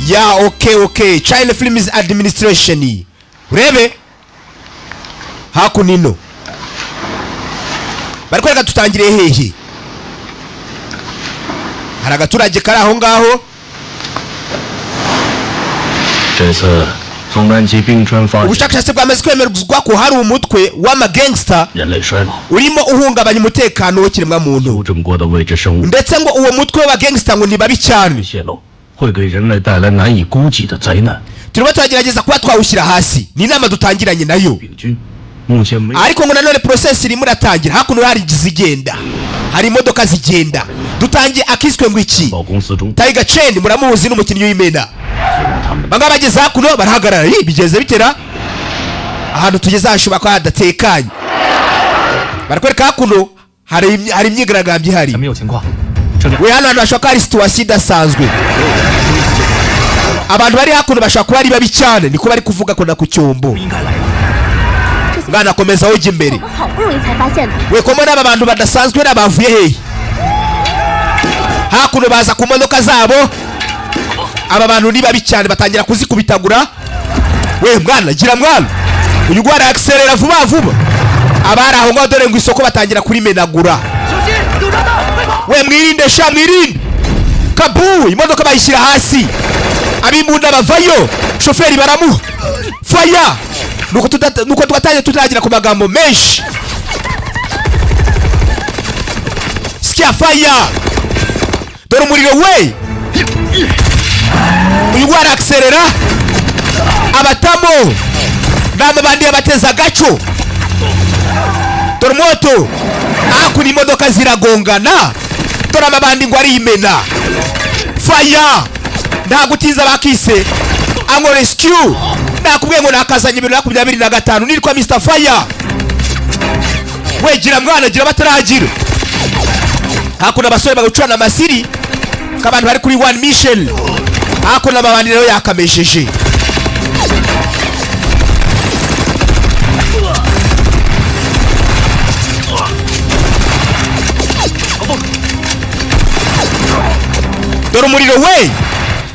ya okay China Films Administration urebe hakunino bariko reka tutangire hehe hari agaturage kari aho ngaho ubushakashatsi bwamaze kwemerwa ko hari umutwe w'amagangster urimo uhungabanya umutekano w'ikiremwa muntu ndetse ngo uwo mutwe w'abagangster ngo nibabi cyane turimo turagerageza kuba twawushyira hasi ni inama dutangiranye nayo ariko ngo nanone process irimo iratangira hakuno hari zigenda hari imodoka zigenda dutangiye akiswe ngo iki Tiger Chain muramuzi n'umukinnyi w'imena banga bageze hakuno barahagarara bigeze bitera ahantu tugeze hashuba ko hadatekanye barakwereka hakuno hari imyigaragambye ihari we hano bashaka ari situation idasanzwe abantu bari hakuno bashaka kuba ari babi cyane niko bari kuvuga ko na ku cyombo ngana komeza ujye imbere we komo n'aba bantu badasanzwe n'abavuye hehe hakuno baza ku modoka zabo aba bantu ni babi cyane batangira kuzikubitagura we mwana gira mwana uyu gwara accelera vuba vuba abari aho ngo dore ngo isoko batangira kuri menagura we mwirinde sha mwirinde kabu imodoka bayishyira hasi abimbunda bavayo shoferi baramu fire nuko tutagira ku magambo menshi skia fire dore umuriro we uyu gwara accelera abatamo n'amabandi yabateza agaco dore moto akuni imodoka ziragongana dore amabandi ngo ari imena fire ndagutiza bakise ango rescue nakubwiye ngo nakazanye 2025 nirwa Mr Fire we gira mwana gira bataragira hakuna basore bagucana amasiri kabantu bari kuri one mission hakuna babandi rero yakamesheje dore umuriro we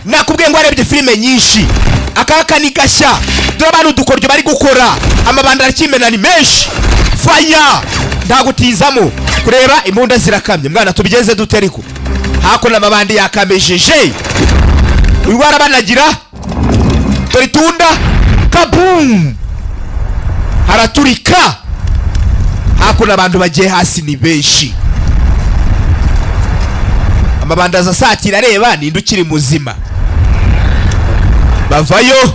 nakubwiye ngo arebye filime nyinshi akaka ni gashya dore abantu dukoryo bari gukora amabanda arakimena ni menshi fire ndagutizamo kureba imbunda zirakamye mwana tubigeze duteriko hakuna amabandi yakamejeje uyibara banagira dore tunda kabum haraturika hakuna abantu bagiye hasi ni benshi amabanda za satira reba ninde ukiri muzima bavayo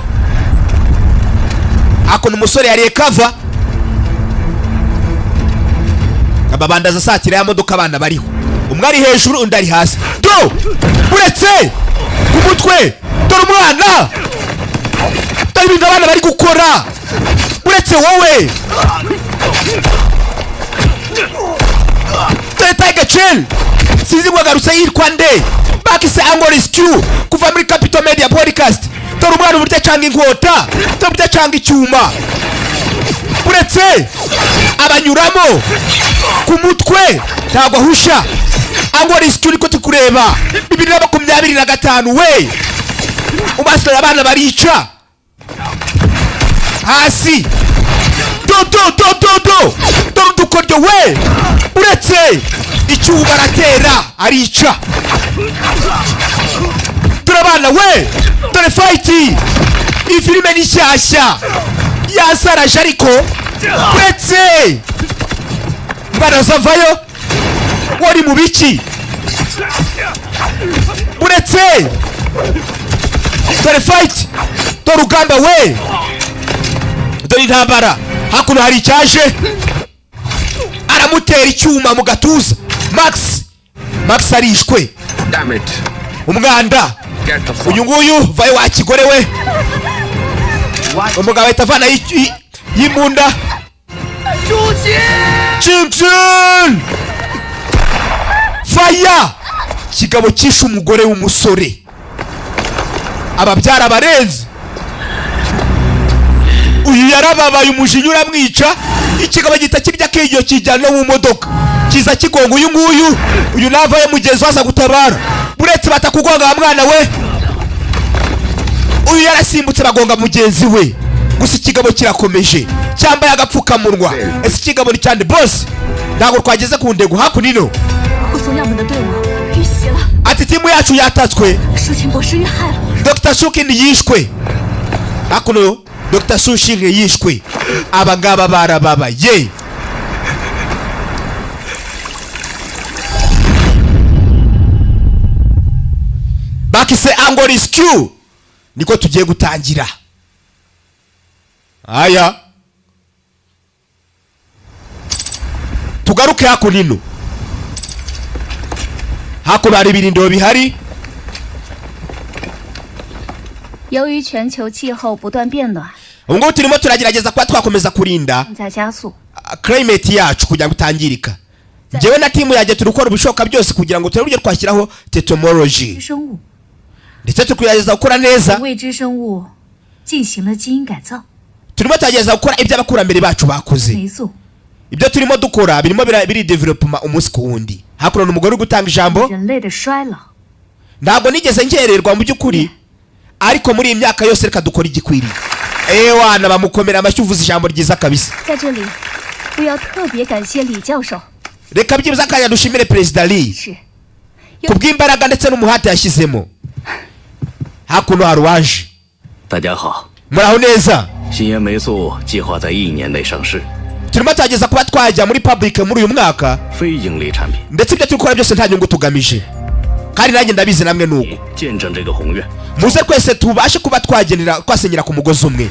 akona umusore yari kava amabanda za satira ya modoka abana bariho umwe ari hejuru undi ari hasi do uretse ku mutwe dore umwana dore ibintu abana bari gukora uretse wowe dore Tiger Chain sizi mwagarutse yitwa nde bakise Ango Rescue kuva muri Capital Media Podcast dore umwana uburyo cyangwa inkota dore uburyo cyangwa icyuma uretse abanyuramo ku mutwe ntabwo ahusha Ango Rescue niko tukureba 2025 we ubasira abana barica hasi do dukoryo we uretse icyuba baratera arica turabana we dore fight iyi filime ni shyashya yasaraje ariko uretse barazavayo wari mu biki uretse dore fight dore uganda we dore intambara hakuno hari icyaje aramutera icyuma mu gatuza Max arishwe umwanda uyu nguyu vayo wakigore we umugabo itavana y'imbunda Chimchin fire kigabo kisha umugore w'umusore ababyara barenze uyu yarababaye umujinya uramwica ikigabo gita kirya kiyo kijyana mu modoka kiza kigonga uyu nguyu uyu navaye mugenzi waza gutabara buretse batakugonga mwana we uyu yarasimbutse bagonga mugenzi we, gusa ikigabo kirakomeje cyambaye agapfukamunwa. Ese ikigabo ni cyande boss, ntabwo twageze ku ndego hakunino. Ati timu yacu yatatswe, Dr. Shukin yishwe. Hakuno Dr. Shukin yishwe, abangaba barababaye. Bakise ango rescue, niko tugiye gutangira. Aya tugaruke hakunino. Hakuno hari ibirindiro bihari. 由于全球气候不断变暖， ubwo turimo turagerageza kuba twakomeza kurinda 在加速。 climate yacu kugira ngo utangirika. Jewe na timu yaje turukora ubishoka byose kugira ngo turebe uburyo twashyiraho technology. 生物 ndetse tukugerageza gukora neza. 未知生物进行了基因改造。 turimo tugerageza gukora ibyo abakurambere bacu bakoze. 霉素 ibyo turimo dukora birimo biri development umunsi ku wundi. Hakuno n'umugore gutanga ijambo. 人类的衰老。 ntabwo nigeze ngererwa mu by'ukuri, ariko muri iyi myaka yose reka dukora igikwiriye. Wana bamukomera amashyi uvuze ijambo ryiza kabisa. 在这里，我要特别感谢李教授。 reka byibuze akanya dushimire Perezida Lee 是， kubw'imbaraga ndetse n'umuhate yashyizemo. Hakuno hari uwaje. 大家好， muraho neza. 新烟霉素计划在1年内上市， turimo twageza kuba twajya muri public muri uyu mwaka, 非盈利产品， ndetse ibyo turikora byose nta nyungu tugamije, kandi nanjye ndabizi namwe nuko. 见证这个宏愿。 muze twese tubashe kuba twasenyera ku mugozi umwe.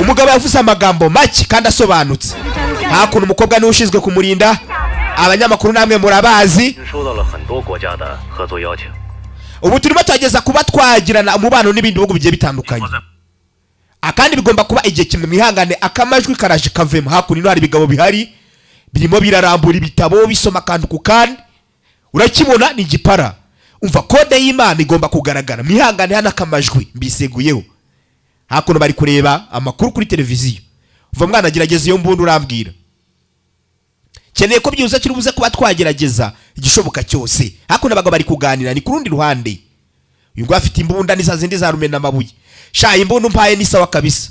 Umugabo yavuze amagambo make kandi asobanutse. Hakuno umukobwa niwe ushinzwe kumurinda. Abanyamakuru namwe murabazi. 收到了很多国家的合作邀请。 ubu turimo twageza kuba twagirana umubano n'ibindi bihugu bigiye bitandukanye. Akandi bigomba kuba igihe kimwe mwihangane akamajwi karaje kavemo. Hakuno hari ibigabo bihari birimo birarambura ibitabo bisoma kandi ku kandi. Urakibona ni igipara. Umva kode y'Imana igomba kugaragara. Mwihangane hana akamajwi mbiseguyeho. Hakuno bari kureba amakuru kuri televiziyo. Uva mwana gerageza iyo mbundu urambwira. Keneye ko byuze kiri buze kuba twagerageza igishoboka cyose. Hakuno abagabo bari kuganira ni kurundi ruhande. Uyu ngo afite imbunda nisa zindi za rumena amabuye. Sha imbundu mpaye ni sawa kabisa.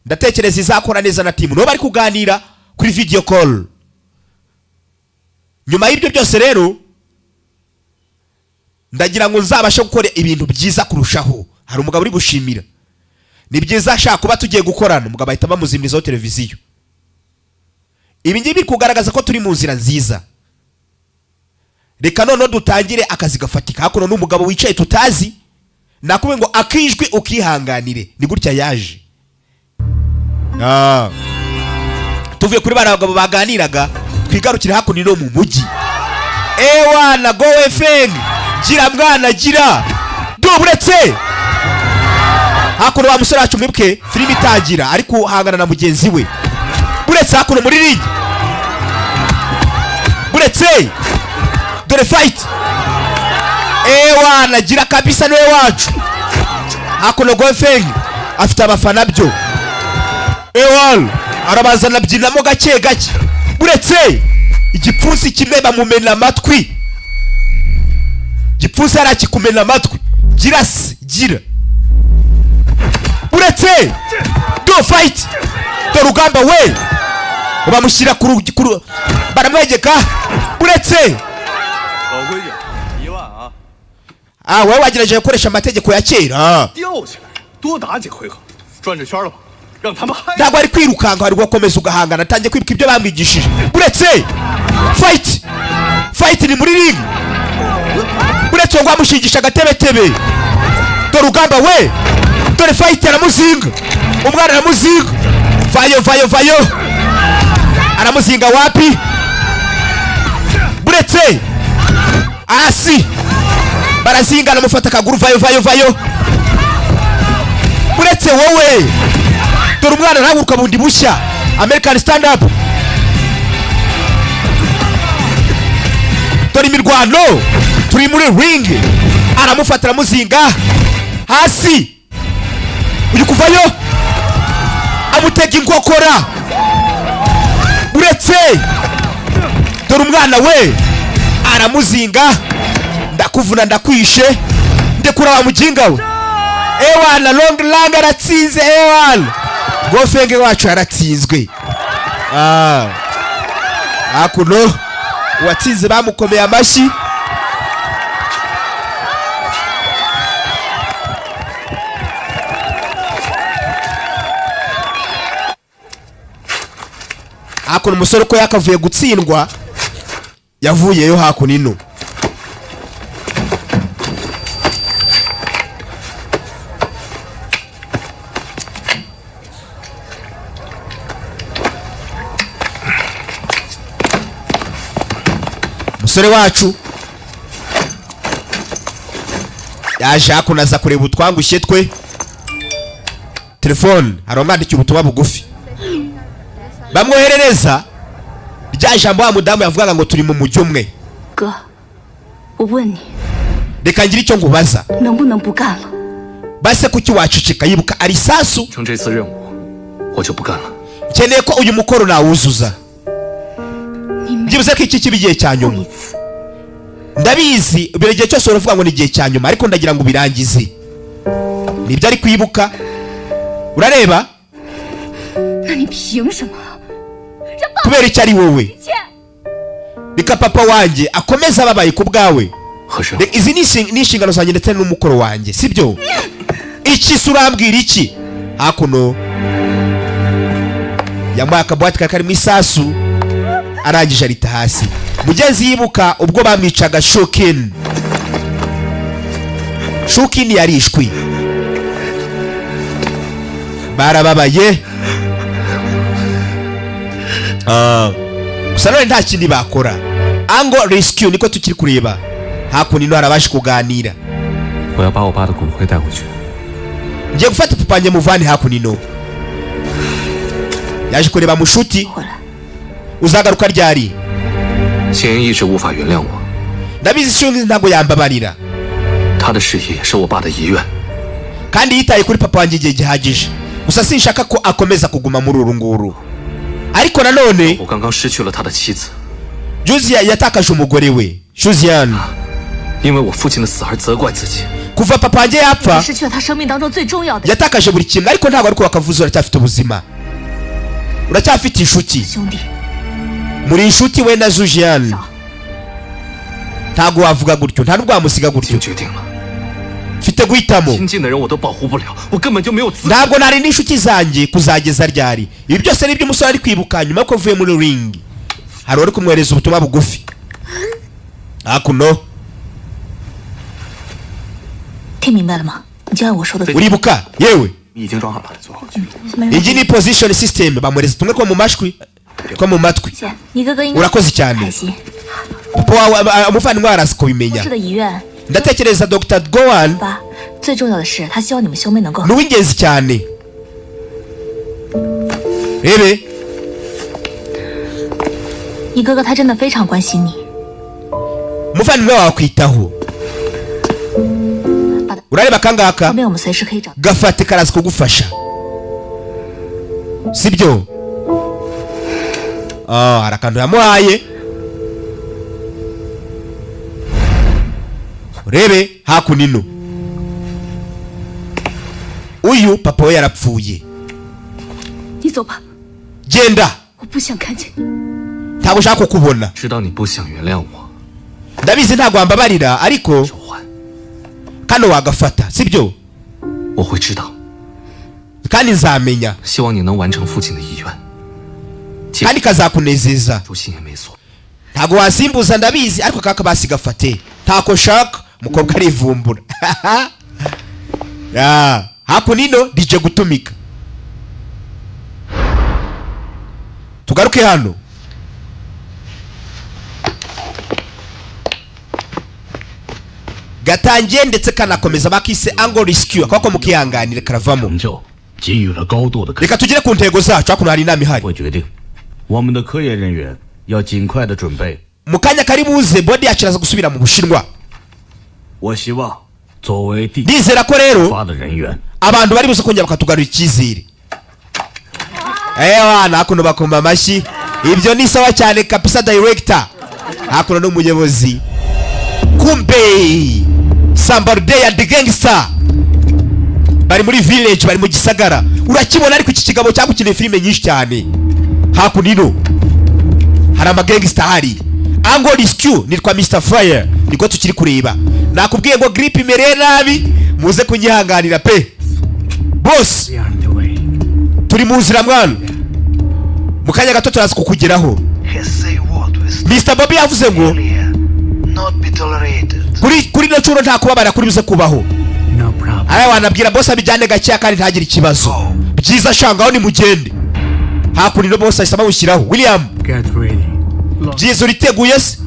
Ndatekereza izakora neza na timu. No bari kuganira kuri video call. Nyuma y'ibyo byose rero ndagira ngo nzabashe gukora ibintu byiza kurushaho. Hari umugabo uri gushimira. Ni byiza ashaka kuba tugiye gukorana. Umugabo ahita bamuzimirizaho televiziyo. Ibi ngibi kugaragaza ko turi mu nzira nziza. Reka none dutangire akazi gafatika. Hakuno n'umugabo wicaye tutazi. Nakube ngo akijwi ukihanganire. Ni gutya yaje. Tuvuye kuri bana bagabo baganiraga, twigarukire hakuno no mu mujyi. Wana go FM. Gira mwana gira. Duburetse. Hakuno wa musore wacu mwibwe filimi itangira ariko hangana na mugenzi we. Buretse hakuno muri ring. Buretse. Dore fight. Wana gira kabisa niwe wacu. Hakuno go FM afite abafana byo. Ewan arabaza nabyinamo gake gake. Buretse igipfunsi kimwe bamumena amatwi. Gipfunsi arakikumena amatwi. Gira se gira. Buretse do fight. Do rugamba we. Bamushyira kuru baramwegeka. Buretse. 老规矩，1万啊。 wewe wagerageje gukoresha amategeko ya kera. 吊起来，多打几回合，转着圈了吧，让他们嗨。 ntabwo ari kwirukanka ari gukomeza ugahangana atangiye kwibuka ibyo bamwigishije. Buretse fight. Fight ni muri ring. Buretse ngo amushingisha agatebetebe. Do rugamba we. Dore fight aramuzinga. Umwana aramuzinga. Vayo. Aramuzinga wapi? Buretse asi barazinga aramufata akaguru. Vayo. Buretse wowe. Dore umwana ntaguruka bundi bushya. American stand up. Dore imirwano. Turi muri ring. Aramufata aramuzinga hasi. Uri kuvayo. Amutega inkokora. Buretse. Dore umwana we. Aramuzinga. Ndakuvuna ndakwishe. Ndekura wa mujinga we. ewana Long Lang aratsinze ewana Gofenge wacu aratsinzwe hakuno uwatsinze bamukomeye amashyi hakuno umusore uko yakavuye gutsindwa yavuyeyo hakuno ino umusore wacu yaje hakuno aza kureba utwangushye twe telefone aromwandikiye ubutumwa bugufi bamwoherereza rya jambo wa mudamu yavugaga ngo turi mu mujyi umwe reka ngira icyo ngubaza base kuki wacicika yibuka ari sasu nkeneye ko uyu mukoro nawuzuza byibuze ko iki kiba igihe cya nyuma ndabizi buri gihe cyose uravuga ngo ni igihe cya nyuma ariko ndagira ngo ubirangize nibyo ari kwibuka urareba kubera icyo ari wowe reka papa wanjye akomeza ababaye ku bwawe izi ni inshingano zanjye ndetse n'umukoro wanjye sibyo iki se urambwira iki hakuno yamuhaye akabuwate karimo isasu arangije arita hasi mugenzi yibuka ubwo bamwicaga Shukin yarishwe barababaye gusa none nta kindi bakora Angle Rescue niko tukiri kureba hakuno ino harabasha kuganira ngiye gufata papa wanjye muvane hakuno ino yaje kureba mushuti uzagaruka ryari ndabizi Shukin ntabwo yambabarira kandi yitaye kuri papa wanjye igihe gihagije gusa sinshaka ko akomeza kuguma muri uru nguru ariko nanone Juzia yatakaje umugore we Juzian kuva papa wanjye yapfa yatakaje buri kimwe ariko ntabwo ariko bakavuza uracyafite ubuzima uracyafite inshuti muri inshuti we na Juzian ntabwo wavuga gutyo nta nubwo wamusiga gutyo mfite guhitamo ntabwo nari n'inshuti zanjye kuzageza ryari ibi byose nibyo umusore ari kwibuka nyuma yuko avuye muri ring hari uri kumwohereza ubutumwa bugufi hakuno uribuka yewe iyi ni position system bamwohereza tumwe two mu mashwi two mu matwi urakoze cyane umuvandimwe arazi kubimenya ndatekereza Dr. Gowan n'uw'ingenzi cyane rebe umuvandimwe wawe akwitaho urareba kangaka gafate karazi kugufasha sibyo hari akantu yamuhaye urebe hakuno ino uyu papa we yarapfuye genda ntabwo ushaka kukubona ndabizi ntabwo wambabarira ariko kano wagafata sibyo kandi nzamenya kandi kazakunezeza ntabwo wasimbuza ndabizi ariko kaka basi gafate ntako shaka umukobwa arivumbura hakuno ino DJ gutumika tugaruke hano gatangiye ndetse kanakomeza bakise Angle Rescue akako mukihanganire karavamo reka tugire ku ntego zacu hakuno hari inama ihari mukanya kari buze body yacu iraza gusubira mu Bushinwa ndizera ko rero abantu bari buze kongera bakatugarura icyizere wana hakuno bakomba amashyi ibyo ni sawa cyane kapisa director hakuno n'umuyobozi kumbe Sambarde ya The Gangster bari muri village, bari mu gisagara. Urakibona ariko iki kigabo cyagukiniye filime nyinshi cyane. Hakunino hari amagangster hari. Angle Rescue nitwa Mr Fire, niko tukiri kureba. Nakubwiye ngo grip imereye nabi, muze kunyihanganira pe. Boss, turi mu nzira mwana. Mukanya gato turaza kukugeraho. Mr Bobby yavuze ngo kuri no curo nta kubabara kuri bize kubaho. Aya wanabwira boss abijyane gake kandi ntagire ikibazo. Byiza shangaho ni mugende. Hakunino boss ayisaba bushyiraho. William, Get ready. byiza uriteguye se?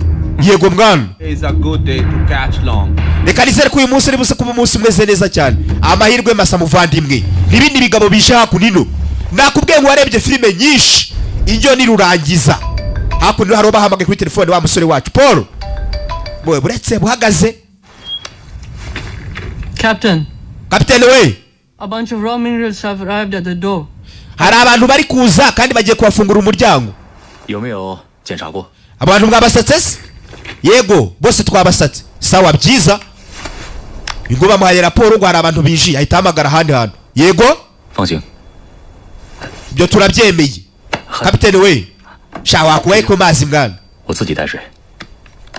Yego mwana. It's a good day to catch long. Reka nizere ko uyu munsi ribuse kuba umunsi umeze neza cyane. Amahirwe masa muvandimwe. Nibindi bigabo bishe Hakunino. Nakubwiye ngo warebye filime nyinshi. Injyo ni rurangiza. Hakunino hari bahamagaye kuri telefone wa musore wacu Paul. Boye buretse buhagaze. Captain, Captain we. a bunch of raw minerals have arrived at the door. Hari abantu bari kuza kandi bagiye kubafungura umuryango. 有没有检查过？ Abantu mwabasatse se? Yego, bose twabasatse. Sawa byiza. Ingo bamuhaye raporo ngo hari abantu biji ahita hamagara handi hantu. Yego? 放心， Byo turabyemeye. Captain we. Sha wakuwe ko mazi mwana. 我自己带水。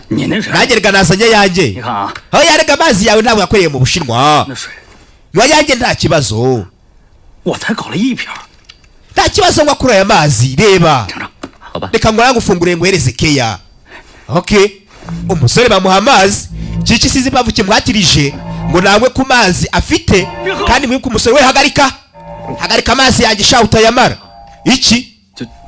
你那水， Nagerega nazanye 你 yanjye. 看啊， Aho yarega mazi yawe ntabwo yakoreye mu Bushinwa. 那水 Ngo yanjye nta kibazo. 我才搞了一瓢， Nta kibazo ngo akura aya mazi reba. 尝尝，好吧？ Reka ngo yagufungure ngo hereze keya. Okay. Umusore bamuha amazi. Ciki sizi impamvu kimwatirije ngo nawe ku mazi afite kandi mwibuke umusore we hagarika. Hagarika amazi yanjye sha utayamara. Iki?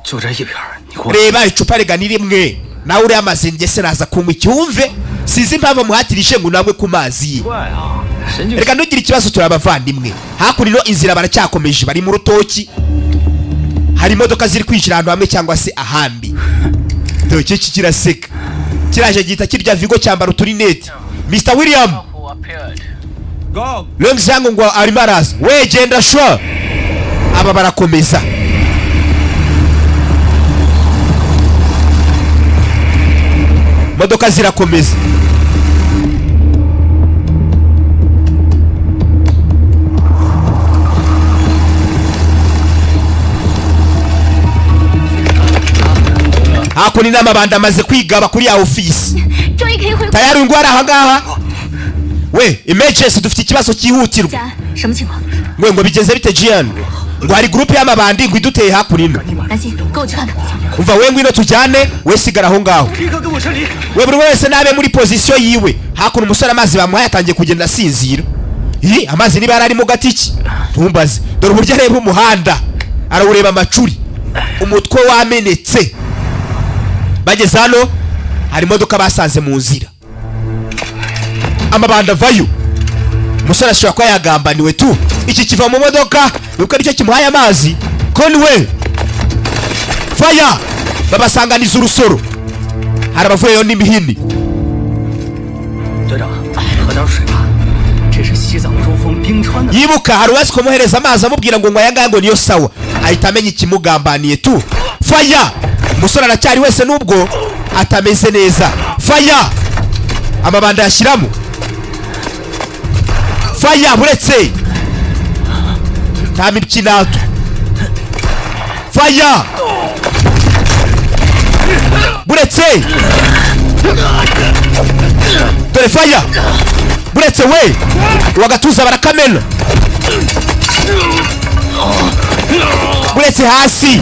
就这一瓢，你给我 Reba icupa regani rimwe. Nawe uri amazi njye se naza kunywa icyumve. Sizi impamvu muhatirije ngo nawe ku mazi. 怪啊！神经 Reka ntugire ikibazo turabavandimwe. Hakurino inzira baracyakomeje bari mu rutoki. Hari imodoka ziri kwinjira ahantu hamwe cyangwa se ahandi. Dore iki kiraseka. Kiraje gita kirya Vigo cyambara uturinete. Mr William. Go. Long zangu ngo arimo araza. We genda shwa. Aba barakomeza. Modoka zirakomeza. Hakuni n'amabanda amaze kwigaba kuri ya office. 终于可以回国。 Tayari ngwara ahangaha. We, emergency dufite ikibazo cyihutirwa. 家什么情况？ Ngo bigeze bite Gian? Ngo hari group y'amabandi ngo iduteye hakurino. 南希，跟我去看看。 Umva we ngwino tujyane, we sigara aho ngaho. 立刻跟我撤离。 We buri wese nabe muri position yiwe. Hakuno umusore amazi bamuhaye atangiye kugenda asinzira. Amazi niba yarari mu gatiki. Ntumbaze. Dore uburyo areba umuhanda. Arawureba amacuri. Umutwe wamenetse. Bageze hano hari imodoka basanze mu nzira. Amabanda vayo. Musore ashobora kuba yagambaniwe tu. Iki kiva mu modoka nuko aricyo kimuhaye amazi. Conway. Fire. Babasanganiza urusoro. Hari abavuyeyo n'imihini. 队长，喝点水吧，这是西藏珠峰冰川的。 Yibuka hari uwasi kumuhereza amazi amubwira ngo aya ngo niyo sawa. Ahita amenya ikimugambaniye tu. Fire. Umusore aracyari wese nubwo atameze neza. Fire. Amabanda yashyiramo. Fire buretse. Nta mipyinato. Fire. Buretse. Dore fire. Buretse we. Wagatuza barakamena. Buretse hasi.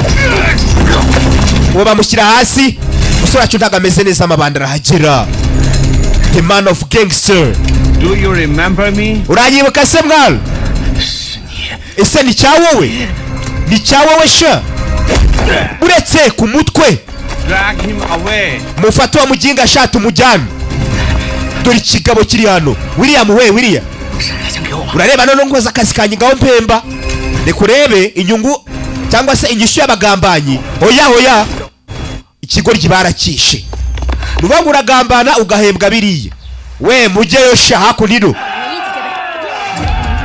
Uwo bamushyira hasi. Musore wacu ntago ameze neza amabanda arahagera. The man of gangster. Do you remember me? Uranyibuka se mwana? Ese ni cyawowe? Ni cyawowe sha? Buretse ku mutwe. Drag him away. Mufate wa mujinga shatu mujyane. Dore ikigabo kiri hano. William we William. 谁还想给我？ Urareba none ngoza akazi kanjye ngaho mpemba. Rekurebe inyungu cyangwa se inyishu y'abagambanyi. Oya. Ikigoryi barakishe. Nubangu uragambana ugahembwa biriye. We mujyeyo sha hakunino.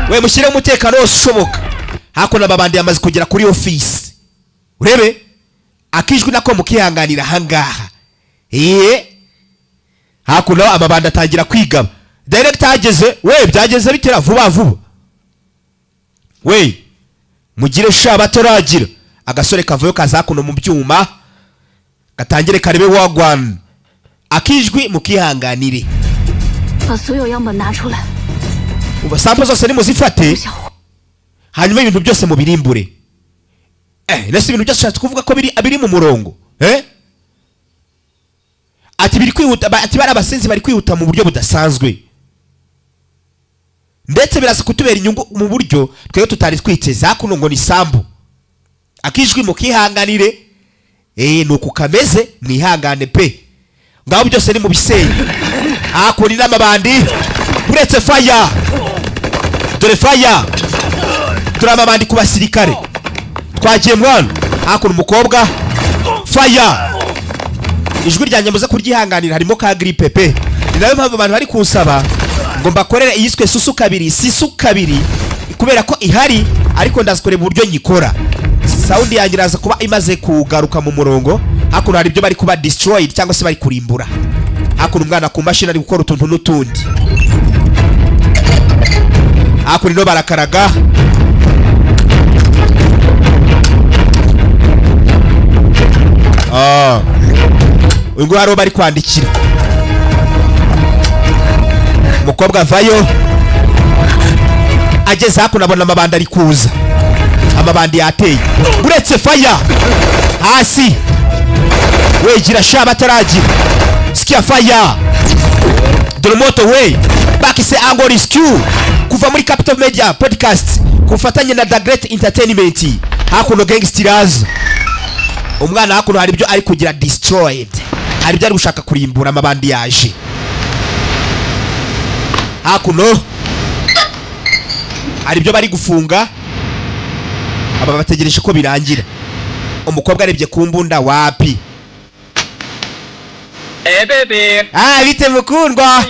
We mushyire umutekano wose ushoboka. Hakuno ababandi yamaze kugera kuri office. Urebe akijwi nako mukihanganira hangaha. Hakuno amabandi atangira kwigaba. Director ageze, we byageze bitera vuba. we mugire sha bataragira. Agasore kavuyo kaza kuno mu byuma gatangire karebe wagwan. Akijwi mukihanganire. 把所有样本拿出来。 Uba sample zose nimuzifate. Hanyuma ibintu byose mubirimbure. Nese ibintu byose cyatse kuvuga ko biri mu murongo. Ati biri kwihuta, ati bari abasenzi bari kwihuta mu buryo budasanzwe. Ndetse birasa kutubera inyungu mu buryo twebwe tutari twiteza kuno ngo ni sambu. Akijwi mukihanganire. Nuko kameze mwihangane pe. Ngaho byose ni mu bisenyi. Akuri n'amabandi. Uretse fire. Dore fire. Dore amabandi ku basirikare. Twagiye mwana. Akuri umukobwa. Fire. Ijwi ryanjye muze kuryihanganira harimo ka grippe pe. Ni nayo mpamvu abantu bari kunsaba ngo mbakorere iyiswe susu kabiri, sisu kabiri kubera ko ihari ariko ndazikorera uburyo nyikora. Sound yanjye iraza kuba imaze kugaruka mu murongo. Hakuno hari ibyo bari kuba destroyed cyangwa se bari kurimbura. Hakuno umwana ku mashini ari gukora utuntu n'utundi. Hakuno no barakaraga. Uyu haro bari kwandikira. Umukobwa vayo. Ageze hakuno abona amabandi ari kuza. Amabandi yateye. Uretse fire. Hasi. Wegira sha bataragira. Skia fire. Dore moto we. Bakise Angle Rescue. Kuva muri Capital Media Podcast. Kufatanye na The Great Entertainment. Hakuno Gangsters. Umwana hakuno hari ibyo ari kugira destroyed. Hari ibyo ari gushaka kurimbura amabandi yaje. Hakuno hari ibyo bari gufunga. Aba bategereje ko birangira. Umukobwa arebye ku mbunda wapi. Baby. Bite mukundwa.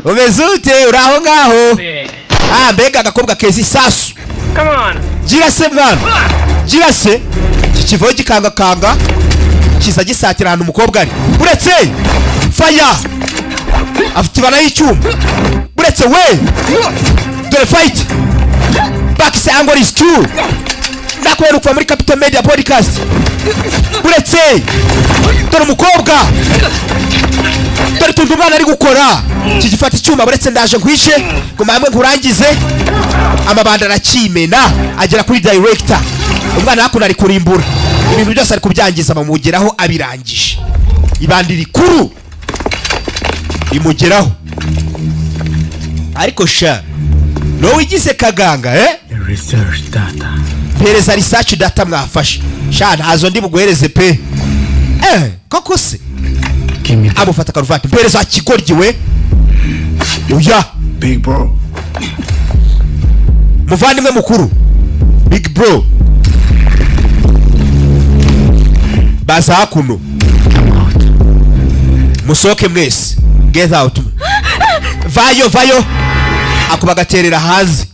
Umeze ute uraho ngaho? Mbega agakobwa keza isasu. Come on. Gira se mwana. Gira se. Kikivoye gikanga kanga. Kiza gisatira hano umukobwa ari. Uretse fire. Afite bana y'icyuma. Uretse we. Dore fight. Bakise Angle Rescue. Nakwera kuva muri Capital Media Podcast. Uretse dore umukobwa. Dore tuntu umwana ari gukora. Kigifata icyuma uretse ndaje nkwishe ngo mamwe nkurangize. Amabanda arakimena agera kuri director. Umwana hakuno ari kurimbura. Ibintu byose ari kubyangiza bamugeraho abirangije. Ibandi rikuru imugeraho. Ariko sha no wigize kaganga Research data. Pereza research data mwafashe. Sha ntazo ndi buguhereze pe. Koko se. Amufata karuvati. Pereza kigorgiwe. Uya Big bro. Muvandimwe mukuru. Big bro. Baza hakuno. Musoke mwese. Get out. Vayo. Akubagaterera hanze.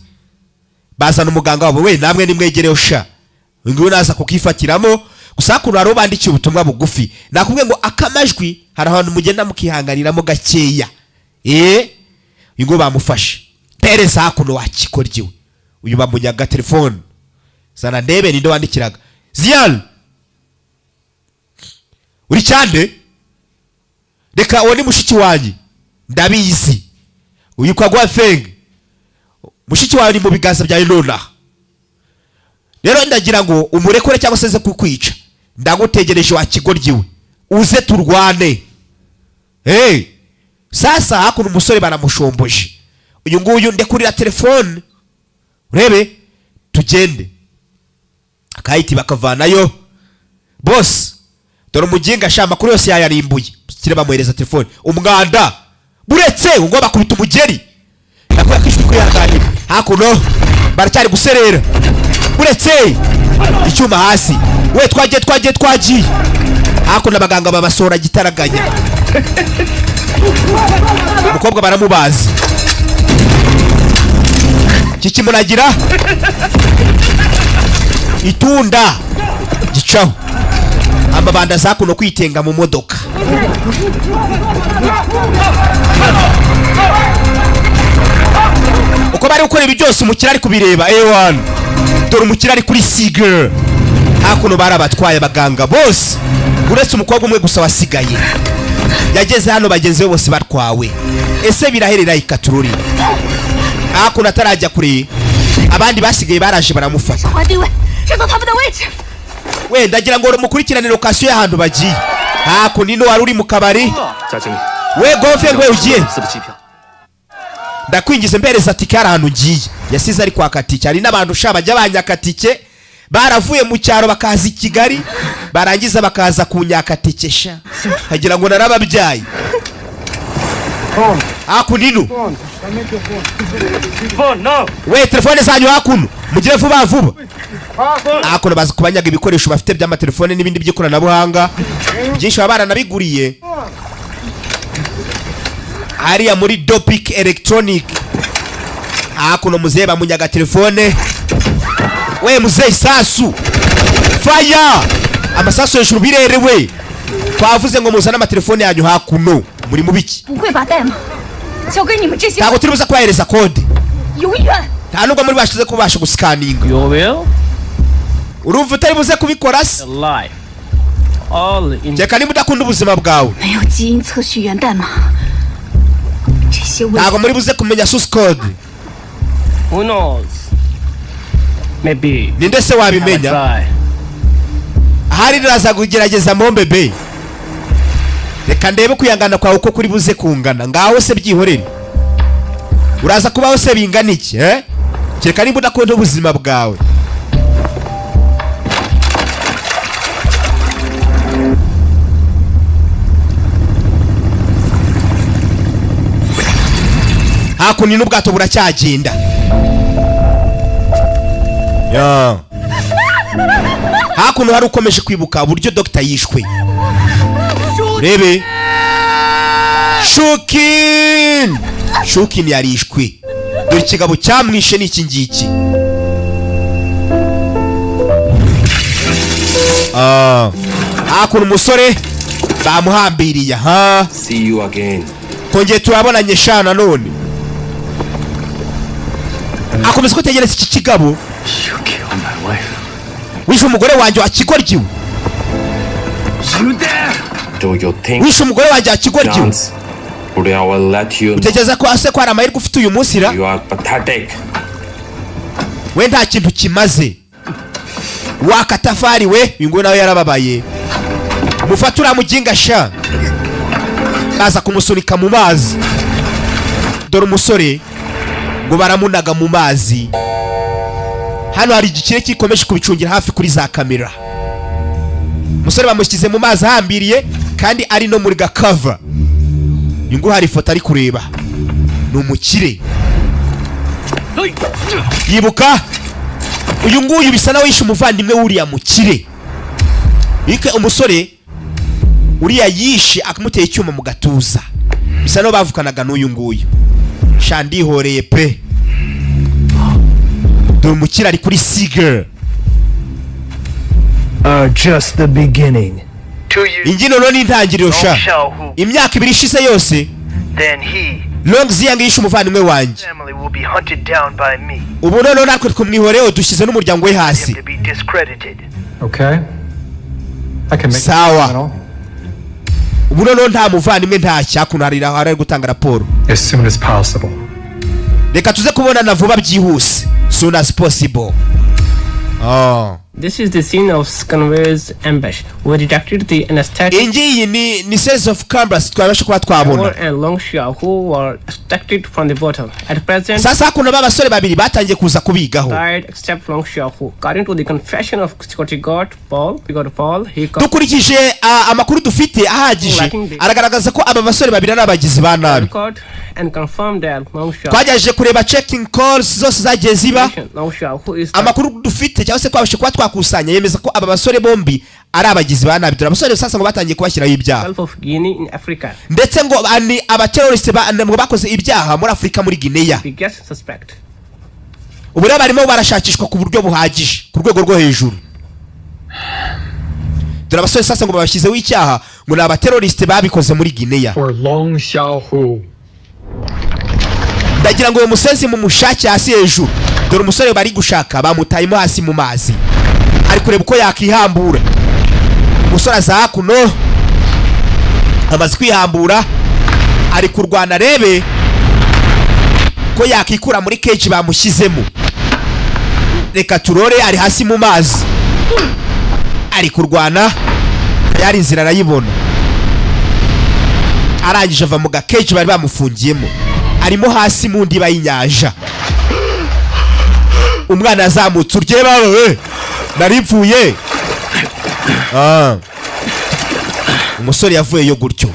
Bazana umuganga wabo we namwe nimwegereyo sha. Ngo naza kukifatiramo gusa kuno haro bandikiye ubutumwa bugufi. Nakubwiye ngo akamajwi hari ahantu mugenda mukihanganiramo gakeya. Ngo bamufashe. Pereza hakuno wakikorgiwe. Uyu bamunyaga telefone. Sana ndebe nindo wandikiraga. Zial. Uri cyande? Reka uwo ni mushiki wanjye. Ndabizi. Uyu kwa gwa feng. Mushiki wawe ni mu biganza bya Ilona. Rero ndagira ngo umurekure cyangwa se kukwica. Ndagutegereje wakigorgiwe. Uze turwane. Sasa hakuno umusore baramushomboje. Uyu nguyu ndekurira telefone. Urebe tugende. Akayiti bakavanayo. Boss. Dore umuginga shama kuri yose yayarimbuye. Kire bamuhereza telefone. Umwanda. Buretse ngo bakubita umugeri. Nakuya kishwe kuyanganira. Hakuno baracyari guserera. Buretse icyuma hasi. We twagiye. Hakuno abaganga babasora gitaraganya. Umukobwa baramubazi. Kikimuragira. Itunda gicaho. Amabanda zakuno kwitenga mu modoka. Uko bari gukora ibi byose umukire ari kubireba. A1 dore umukire ari kuri Seagull. Hakuno barabatwaye abaganga bose uretse umukobwa umwe gusa wasigaye. Yageze hano bagenzi be bose batwawe. Ese biraherera ikatururi. Hakuno atarajya kure abandi basigaye baraje baramufata. We ndagira ngo mukurikirane location y'ahantu bagiye. Hakuno nino wari uri mu kabari. We gofe ngwe ugiye. Ndakwingize mbereza tike ahantu ugiye. Yasize ari kwa katike. Ari n'abantu sha bajya banyakatike. Baravuye mu cyaro bakaza i Kigali barangiza bakaza kunyakatike sha. Kagira ngo narababyaye. Hakuno. We telefone zanyu hakuno. Mugire vuba vuba. Hakuno bazi kubanyaga ibikoresho bafite by'amatelefone n'ibindi by'ikoranabuhanga. Byinshi babana nabiguriye. Hariya muri Dopic Electronic. Hakuno muzeye bamunyaga telefone. We muzeye isasu. Fire! Amasasu hejuru birerewe. Twavuze ngo muzana amatelefone yanyu hakuno. Muri mubiki. Ntabwo turi buza kubahereza kode. Nta nubwo muri bashize kubasha gusikaninga. Urumva utari buze kubikora se? Jeka niba udakunda ubuzima bwawe. Ntabwo muri buze kumenya source code. Who knows? Maybe. Ninde se wabimenya? Ahari niraza kugerageza Mombebe. Reka ndebe kuyangana kwawe uko kuri buze kungana. Ngaho se byihorere. Uraza kubaho se bingana iki, eh? Jeka niba udakunda ubuzima bwawe. Hakuno n'ubwato buracyagenda. Ya. Hakuno hari ukomeje kwibuka uburyo Dr. yishwe. Rebe. Shukin yarishwe. Dore ikigabo cyamwishe n'iki ngiki. Hakuno umusore bamuhambiriye. See you again. Kongeye turabonanye shana none. Akomeza kutegereza iki kigabo. Wishe umugore wanjye akigoryiwe. Wishe umugore wanjye akigoryiwe. Utekereza ko ase ko ari amahirwe ufite uyu munsi ra? We nta kintu kimaze. Wakatafari we ingo nawe yarababaye. Mufatura muginga sha. Baza kumusunika mu mazi. Dore umusore ngo baramunaga mu mazi. Hano hari igikire kikomeje kubicungira hafi kuri za kamera. Umusore bamushyize mu mazi ahambiriye kandi ari no muri gakava. Ingo hari ifoto ari kureba. Ni umukire. Yibuka uyu nguyu bisa nawe yishe umuvandimwe wuriya mukire. Bike umusore uriya yishe akamuteye icyuma mu gatuza. Bisa no bavukanaga n'uyu nguyu. Shandi horeye pe. Dore umukire ari kuri Seagull. Just the beginning. Ingino no n'intangiriro sha. Imyaka 2 ishize yose. Then he Long Ziyang yishe umuvandimwe wanjye. family will be hunted down by me. Ubu none natwe twumwihoreho dushyize n'umuryango we hasi. To be discredited. Okay. I can make Sawa. Ubu none nta muvandimwe nta cyakunarira hari gutanga raporo. as soon as possible. Reka tuze kubonana vuba byihuse. Soon as possible. This is the scene of Scanway's ambush. We detected the anesthetic Ingiyi ni sense of cameras twabasha kuba twabona. and Long Xiao who were extracted from the bottle. At present, Sasa hakuno babasore babiri batangiye kuza kubigaho. died except Long Xiao who, according to the confession of security guard Paul, he Dukurikije amakuru dufite ahagije aragaragaza ko aba basore babiri ari abagizi ba nabi. record and confirmed that Long Xiao Twagejeje kureba checking calls zose zagiye ziba. Long Xiao who is Amakuru dufite cyangwa se twabashe kuba twakusanya yemeza ko aba basore bombi ari abagizi ba nabi. Abasore sasa ngo batangiye kubashyiraho ibyaha. Gulf of Guinea in Africa. Ndetse ngo ani abaterroriste ngo bakoze ibyaha muri Afrika muri Guinea. Biggest suspect. Ubu rero barimo barashakishwa ku buryo buhagije ku rwego rwo hejuru. Dore abasore sasa ngo babashyizeho icyaha ngo ni abaterroriste babikoze muri Guinea. For Long Xiaohu. ndagira ngo uyu musenzi mumushake hasi hejuru. Dore umusore bari gushaka bamutayemo hasi mu mazi, ari kureba uko yakihambura. Umusore aza hakuno, amaze kwihambura, ari kurwana rebe ko yakikura muri cage bamushyizemo. Reka turore, ari hasi mu mazi, ari kurwana, yari inzira arayibona. Arangije ava mu cage bari bamufungiyemo, arimo hasi mu ndiba y'inyanja. Umwana yazamutse, urye bawe naripfuye. Umusore yavuyeyo gutyo.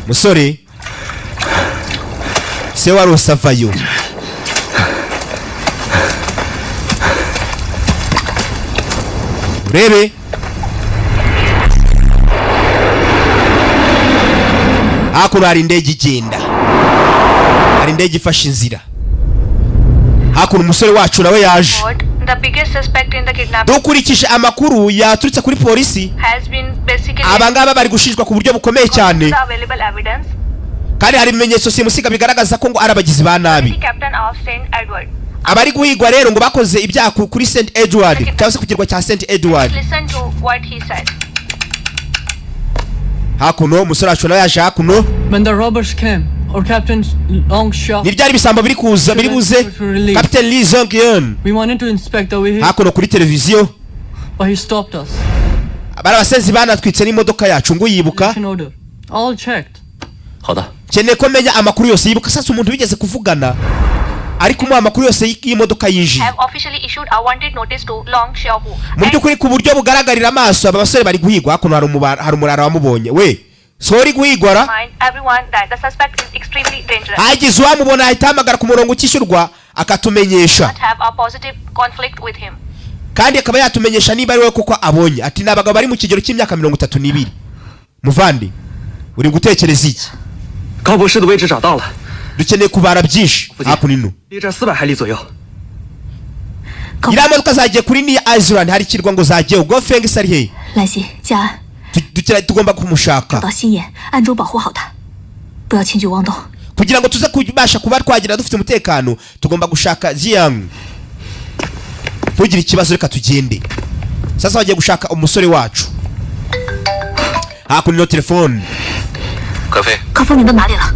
Musore se warose avayo. Urebe hakuno hari indege igenda, hari indege ifashe inzira. Hakuno umusore wacu nawe yaje. Dukurikije amakuru yaturutse kuri polisi, abangaba bari gushinjwa ku buryo bukomeye cyane, kandi hari ibimenyetso simusiga bigaragaza ko ngo arabagizi ba nabi. Abari guhigwa rero ngo bakoze ibyaha kuri St. Edward, cyangwa se ku kirwa cya St. Edward. Hakuno umusore wacu nawe yaje hakuno. When the robbers came, or Captain Longshaw, ni byari bisambo biri kuza biri buze Captain Lee Zong-yeon. We wanted to inspect the way hakuno kuri televiziyo, but he stopped us. Abari abasenzi banatwitse n'imodoka yacu ngo yibuka. All checked. Cyane ko menya amakuru yose yibuka. Sasa umuntu bigeze kuvugana ari kumuha amakuru yose y'imodoka yinjiye. Mu by'ukuri ku buryo bugaragarira amaso aba basore bari guhigwa. Hakuno hari umurara wamubonye. We sorry guhigwara, hagize uwamubona ahita ahamagara ku murongo ukishyurwa akatumenyesha, kandi akaba yatumenyesha niba ari we kuko abonye. Ati n'abagabo bari mu kigero cy'imyaka 32. Muvandi uri gutekereza iki? Dukeneye kubara byinshi. Hakuno ino iriya modoka zagiye kuri ni Iceland, hari ikirwa ngo zagiye. Gofeng sari he? Tugomba kumushaka kugira ngo tuze kubasha kuba twagira dufite umutekano. Tugomba gushaka Jiang. Tugira ikibazo reka tugende. Sasa bagiye gushaka umusore wacu. Hakuno telefone. Kafe ni nari la?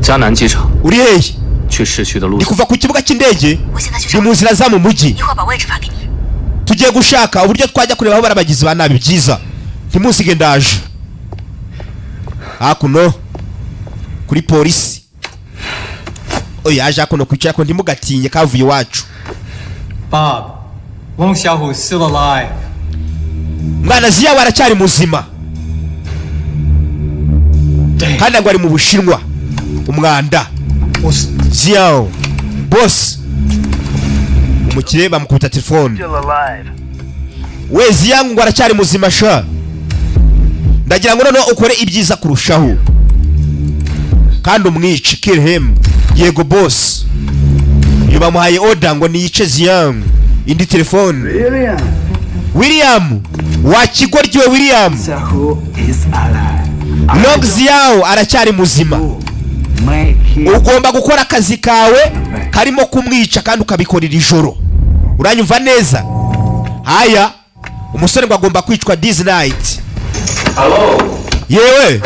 Jianan机场. Uri hehe? 去市区的路上。 Ni kuva ku kibuga cy'indege ni mu nzira za mu mujyi. Tugiye gushaka uburyo twajya kureba aho barabagizi ba nabi byiza. Ntimusige ndaje. Hakuno kuri polisi. Oya aje hakuno kwicara ko ntimugatinye kavuye wacu. Bob, Wang Xiaohu still alive. Mwana Ziya waracyari muzima. Kandi ngo ari mu Bushinwa. Umwanda. Ziya boss. Umukire bamukubita telefone. We Ziya ngo aracyari muzima sha. Ndagira ngo noneho ukore ibyiza kurushaho kandi umwice, kill him. Yego boss. Yuba muhaye order ngo niyice Ziya. Indi telefone. William wakigoryiwe William. Long Ziya aracyari muzima. Ugomba gukora akazi kawe karimo kumwica kandi ukabikorera ijoro. Uranyumva neza? Haya umusore ngo agomba kwicwa this night. Hello. Yewe.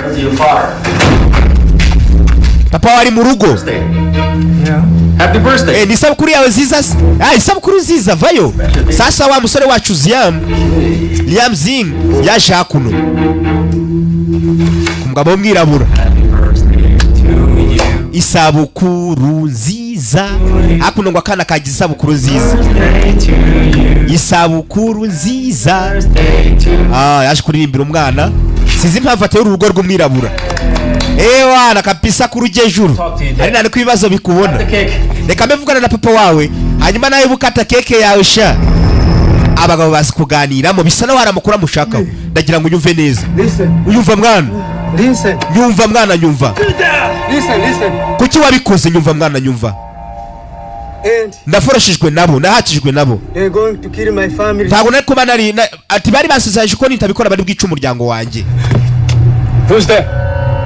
Papa wari mu rugo. Yeah. Happy birthday. Ni sabukuru yawe nziza. Isabukuru nziza vayo. Sasa wa musore wacu Liam Zing yaje hakuno. Kumugabo mwirabura. Isabukuru nziza. Hakuno ngo akana kagize isabukuru nziza. Isabukuru nziza. Yaje kuririmbira umwana. Sizi impamvu ateye urugo rw'umwirabura. Ewa nakapisa kurujejuru. Ari nane kwibazo bikubona. Reka mevugana na papa wawe. Hanyuma nawe bukata keke yawe sha. Abagabo bazi kuganiramo bisa naho haramakuru amushaka. Ndagira ngo unyumve neza. Uyumva mwana? Nyumva mwana nyumva. Kuki wabikoze nyumva mwana nyumva? ndaforoshejwe nabo, nahatijwe nabo. They're going to kill my family. Ntabwo nari kuba nari ati bari bansezeranyije ko nitabikora bari bwica umuryango wanjye. Who's there?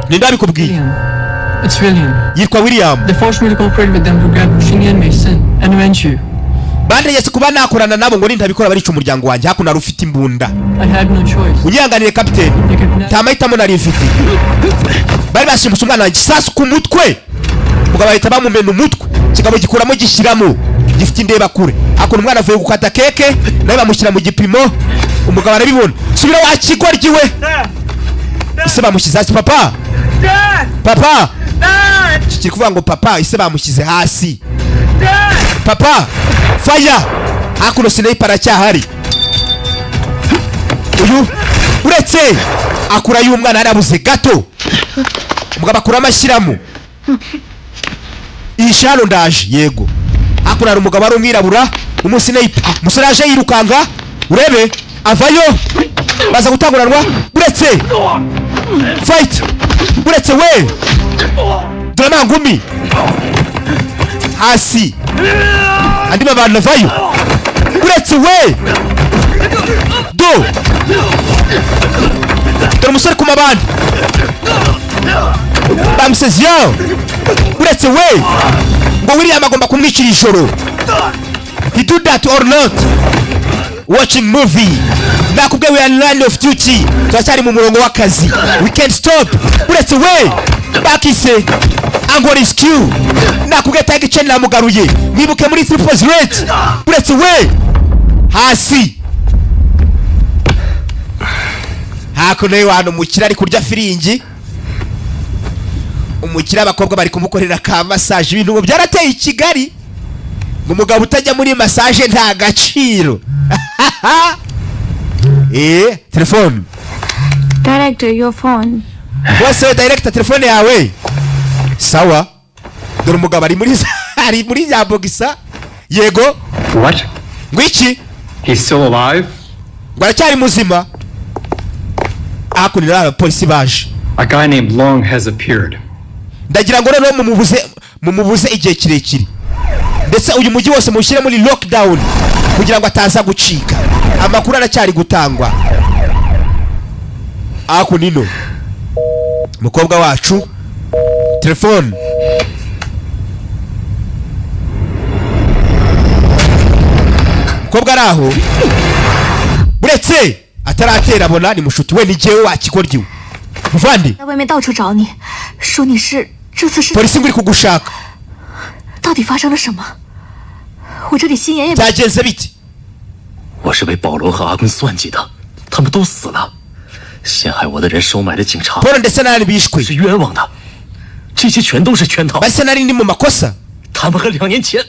Ninde abikubwiye? William. It's William. Yitwa William. They forced me to cooperate with them to grab Shinny and Mason and avenge you. Bandegetse kuba nakorana nabo ngo nitabikora barica umuryango wanjye. Hakuno ari ufite imbunda. I had no choice. Unyanganire kapiteni. Tamahitamo nari mfite. Bari bashimuse umwana wanjye isasu ku mutwe. Mugabo bahita bamumena umutwe. Kigabo gikuramo gishyiramo. Gifite indeba kure. Hakuno umwana avuye gukata keke nawe bamushyira mu gipimo. Umugabo arabibona. Subira wakigoryiwe. Ise bamushyize hasi papa. Papa. Kiri kuvuga ngo papa ise bamushyize hasi. Papa. Fire. Hakuno sniper aracyahari. Uyu uretse akura y'umwana arabuze gato. Umugabo akura amashyiramo. Ishano ndaje yego. Hakuno ari umugabo ari umwirabura umusniper. Umusore aje yirukanga urebe avayo baza gutanguranwa uretse fight uretse we drama ngumi hasi andi mabana vayo uretse we do dore umusore ku mabandi bamusezyo uretse we ngo William agomba kumwicira ijoro. He do that or not? Watching movie. Nakubwe we are land of duty. Twacyari mu murongo w'akazi. We can't stop. Uretse we bakise Ango rescue. Nakubwe tagi chain namugaruye. Nibuke muri triple rate. Uretse we hasi. Hakuno y'abantu mukira ari kurya firingi. Umukira abakobwa bari kumukorera ka massage. Ibintu ngo byarateye i Kigali. Umugabo utajya muri massage nta gaciro. Telefone. Director, your phone. What's director telefone yawe? Sawa. Dore umugabo ari muri za bogisa. Yego. What? Ngwiki? He's still alive? Gwaracyari muzima. Akunira abapolisi baje. A guy named Long has appeared. Ndagira ngo rero mumubuze igihe kirekire. Ndetse uyu mujyi wose mushyire muri lockdown kugira ngo ataza gucika. Amakuru aracyari gutangwa. Akunino mukobwa wacu telefone. Mukobwa araho buretse ataratera abona ni mushuti we nijewe wakigoryiwe. Muvandi 在外面到处找你，说你是这次是 polisi nguri kugushaka. 到底发生了什么？我这里心眼也 byagenze bite? 我是被保罗和阿坤算计的，他们都死了。陷害我的人收买的警察 Paul ndetse n'abandi bishwe 是冤枉的，这些全都是圈套。 basa nari ndi mu makosa. 他们和2年前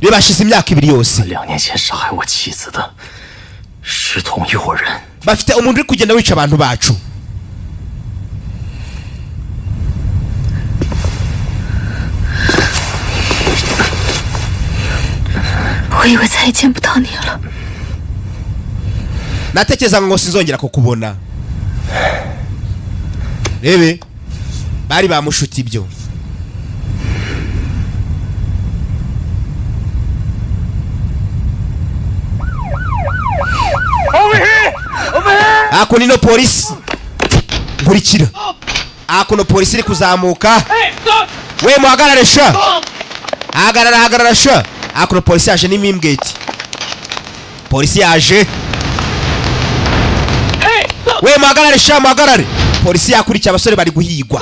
Reba bashize imyaka 2 yose. 2年前杀害我妻子的是同一伙人。 Bafite umuntu uri kugenda wica abantu bacu. 我以为再也见不到你了。 Natekereza ngo sinzongera kukubona. Rebe bari bamushuti ibyo. Ako nino polisi. Nkurikira. Ako no polisi iri kuzamuka. We muhagarare sha. Hagarara sha. Ako no polisi yaje n'imimbweti. Polisi yaje. We muhagarare sha muhagarare. Polisi yakurikiye abasore bari guhigwa.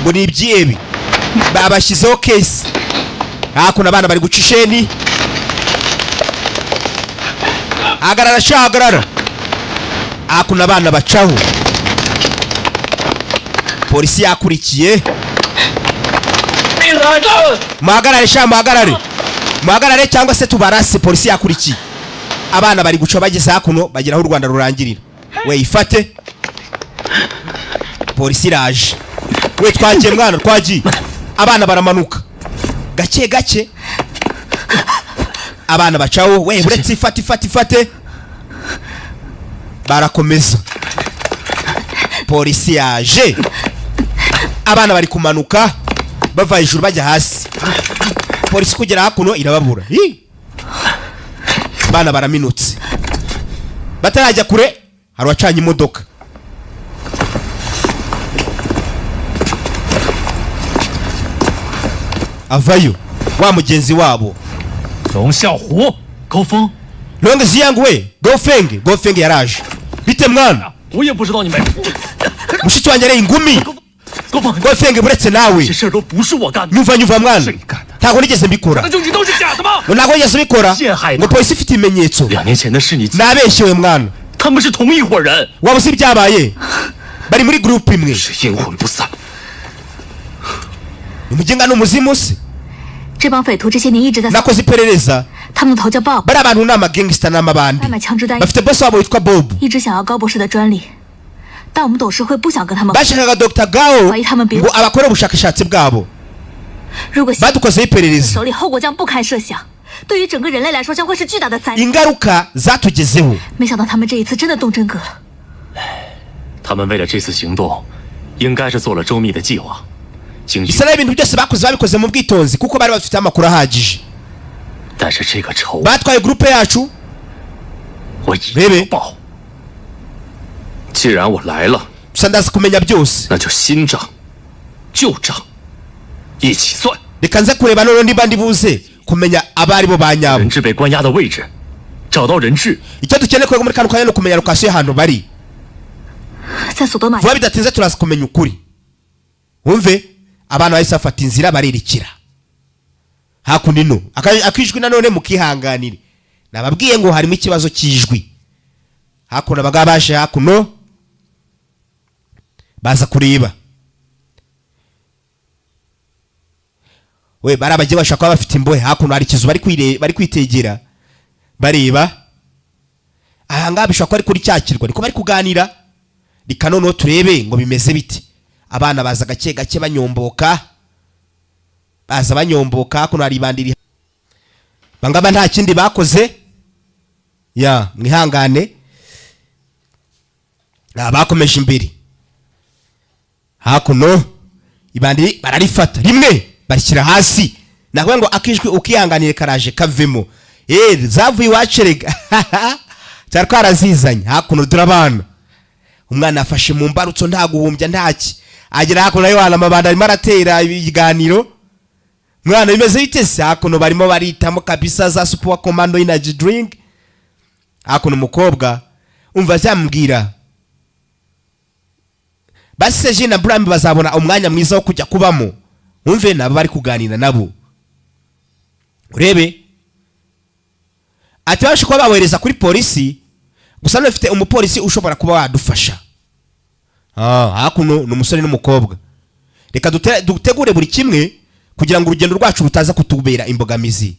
Ngo ni ibyebe. Babashyizeho case. Ako nabana bari guca isheni. Hagarara sha hagarara. Ako nabana bacaho. Polisi yakurikiye. Muhagarare sha muhagarare. Muhagarare cyangwa se tubarase. Polisi yakurikiye. Abana bari guca bageze hakuno bagera aho u Rwanda rurangirira. We ifate. Polisi iraje. We twagiye mwana twagiye. Abana baramanuka. Gake gake. Abana bacaho. We uretse ifate. Barakomeza. Polisi yaje. Abana bari kumanuka bava hejuru bajya hasi. polisi kugera hakuno irababura. Bana baraminutse batarajya kure hari wacanye imodoka. Avayo wa mugenzi wabo Dong Xiaohu, Gao Feng. Long Xiang we, Gao Feng yaraje. Bite mwana? 我也不知道你们。 Mushiki wanjye ari ingumi. Gao Feng buretse nawe. 这事都不是我干的。 Nyumva mwana. Ntago nigeze mbikora. 那证据都是假的吗？ Ntago nigeze mbikora. 陷害 Ngo 他。 polisi ifite ibimenyetso. 2年前的事你， Nabeshyewe mwana. 他们是同一伙人。 Waba uzi ibyabaye? Bari muri group imwe. 是阴魂不散。 Umugenga n'umuzimu se. 这帮匪徒这些年一直在 Nakoze iperereza. 他们的头叫 Bob， Bari abantu n'ama gangster n'amabandi. 买枪支弹， Bafite boss wabo witwa Bob. 一直想要高博士的专利，但我们董事会不想跟他们。 Bashakaga Dr. Gao ngo abakore ubushakashatsi bwabo. 如果 Badukoze iperereza. 手里后果将不堪设想，对于整个人类来说将会是巨大的灾难。 Ingaruka zatugezeho. 没想到他们这一次真的动真格了。 他们为了这次行动，应该是做了周密的计划。 警局 Isa n'ibintu byose bakoze babikoze mu bwitonzi kuko bari bafite amakuru ahagije. 但是这个仇， Batwaye groupe yacu. 我一定要报。既然我来了， Gusa ndazi kumenya byose. 那就新账、旧账一起算。 Reka nze kureba none niba ndi buze kumenya abari bo banyabo. 人质被关押的位置，找到人质。 Icyo dukeneye kwego muri kano kanya no kumenya location y'ahantu bari. 在索多玛， Vuba bidatinze turaza kumenya ukuri. Wumve abana bahise bafata inzira baririkira. Hakunino akijwi nanone mukihanganire. Nababwiye ngo harimo ikibazo cy'ijwi. Hakuno abagabashe hakuno baza kureba. We barabagiye bashaka bafite imbohe hakuno hari kizu bari kwitegera. Bareba. Ahanga bishaka ari kuri cyakirwa niko bari kuganira. Rikanono turebe ngo bimeze biti. Abana baza gake gake banyomboka. Baza banyomboka hakuno hari bandiri. Bangaba nta kindi bakoze. Ya mwihangane. Bakomeje imbere. Hakuno ibandi bararifata rimwe barishyira hasi. Nakwe ngo akijwi ukihanganire karaje kavemo. Zavuye iwacerega. Cyari kwarazizanye hakuno durabana. Umwana afashe mu mbarutso nta guhumbya ntaki. Agera hakuno yo hala mabanda arimo aratera ibiganiro. Mwana bimeze bitese hakuno barimo baritamo kabisa za super commando energy drink. Hakuno umukobwa umva cyambwira. Base je na Bram bazabona umwanya mwiza wo kujya kubamo. Umve nabo bari kuganira nabo. Urebe. Ati bashe kuba bawereza kuri polisi. Gusa nafite umupolisi ushobora kuba wadufasha. Hakuno n'umusore n'umukobwa. Reka dutegure buri kimwe kugira ngo urugendo rwacu rutaza kutubera imbogamizi.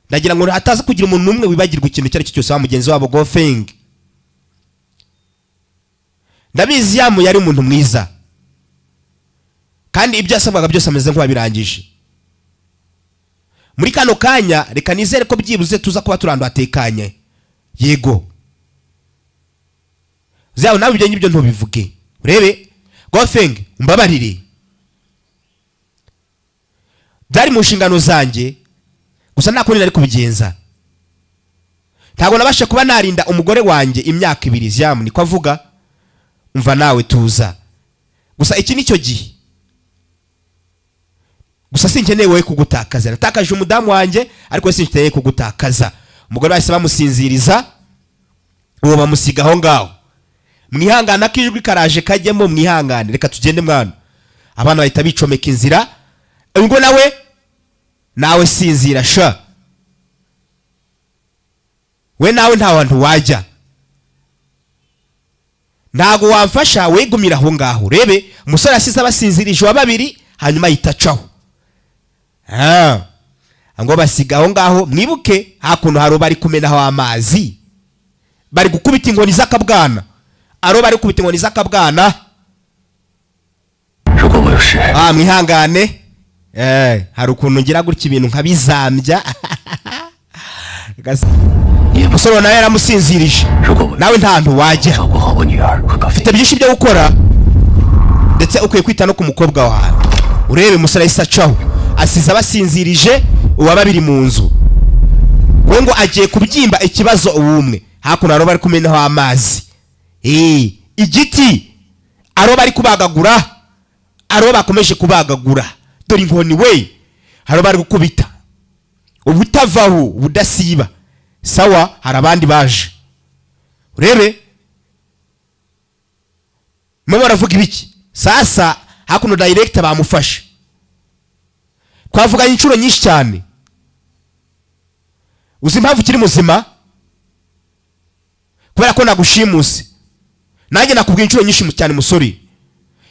Ndagira ngo hataza kugira umuntu umwe wibagirwa ikintu cyari cyose wa mugenzi wabo Gao Feng. Ndabizi yamu yari umuntu mwiza. Kandi ibyo asabwaga byose ameze nk'abirangije. Muri kano kanya reka nizere ko byibuze tuza kuba turandu atekanye. Yego. Zao nawe ibyo ngibyo ntubivuge. Urebe Gao Feng umbabarire. Byari mu nshingano zanjye gusa nta kundi nari kubigenza. Ntabwo nabashe kuba narinda umugore wanjye imyaka 2 Ziamu niko avuga. Umva nawe tuza. Gusa iki nicyo gihe. Gusa sinkeneye wowe kugutakaza. Natakaje umudamu wanjye ariko sinkeneye kugutakaza. Umugore bahise bamusinziriza. Uwo bamusiga aho ngaho. Mwihangana kijwi karaje kajyemo mwihangane. Reka tugende mwana. Abana bahita bicomeka inzira. Ngo nawe sinzira sha. We nawe nta wantu wajya. Ntago wamfasha wegumira aho ngaho. Rebe umusore asize abasinzirije wa babiri hanyuma yitacaho. Ngo basiga aho ngaho mwibuke hakuno haro bari kumenaho amazi. Bari gukubita inkoni z'akabwana. Aro bari gukubita inkoni z'akabwana. Mwihangane. Hari ukuntu ngira gutya ibintu nkabizambya. Umusore nawe yaramusinzirije. Nawe nta ntu wajya. Ufite byinshi byo gukora. Ndetse ukwiye kwita no ku mukobwa wawe. Urebe umusore isacaho. asize abasinzirije uwaba biri mu nzu. We ngo agiye kubyimba ikibazo ubumwe. Hakuno aroba ari kumenaho amazi. Igiti aroba ari kubagagura, aroba akomeje kubagagura. Dore inkoni we aroba ari gukubita. Ubutavaho budasiba. Sawa, hari abandi baje. Urebe mwe baravuga ibiki? Sasa hakuno director bamufashe. Kwavuga inshuro nyinshi cyane. Uzi impamvu kiri muzima? Kubera ko nagushimuse. Nanjye nakubwiye inshuro nyinshi cyane musore.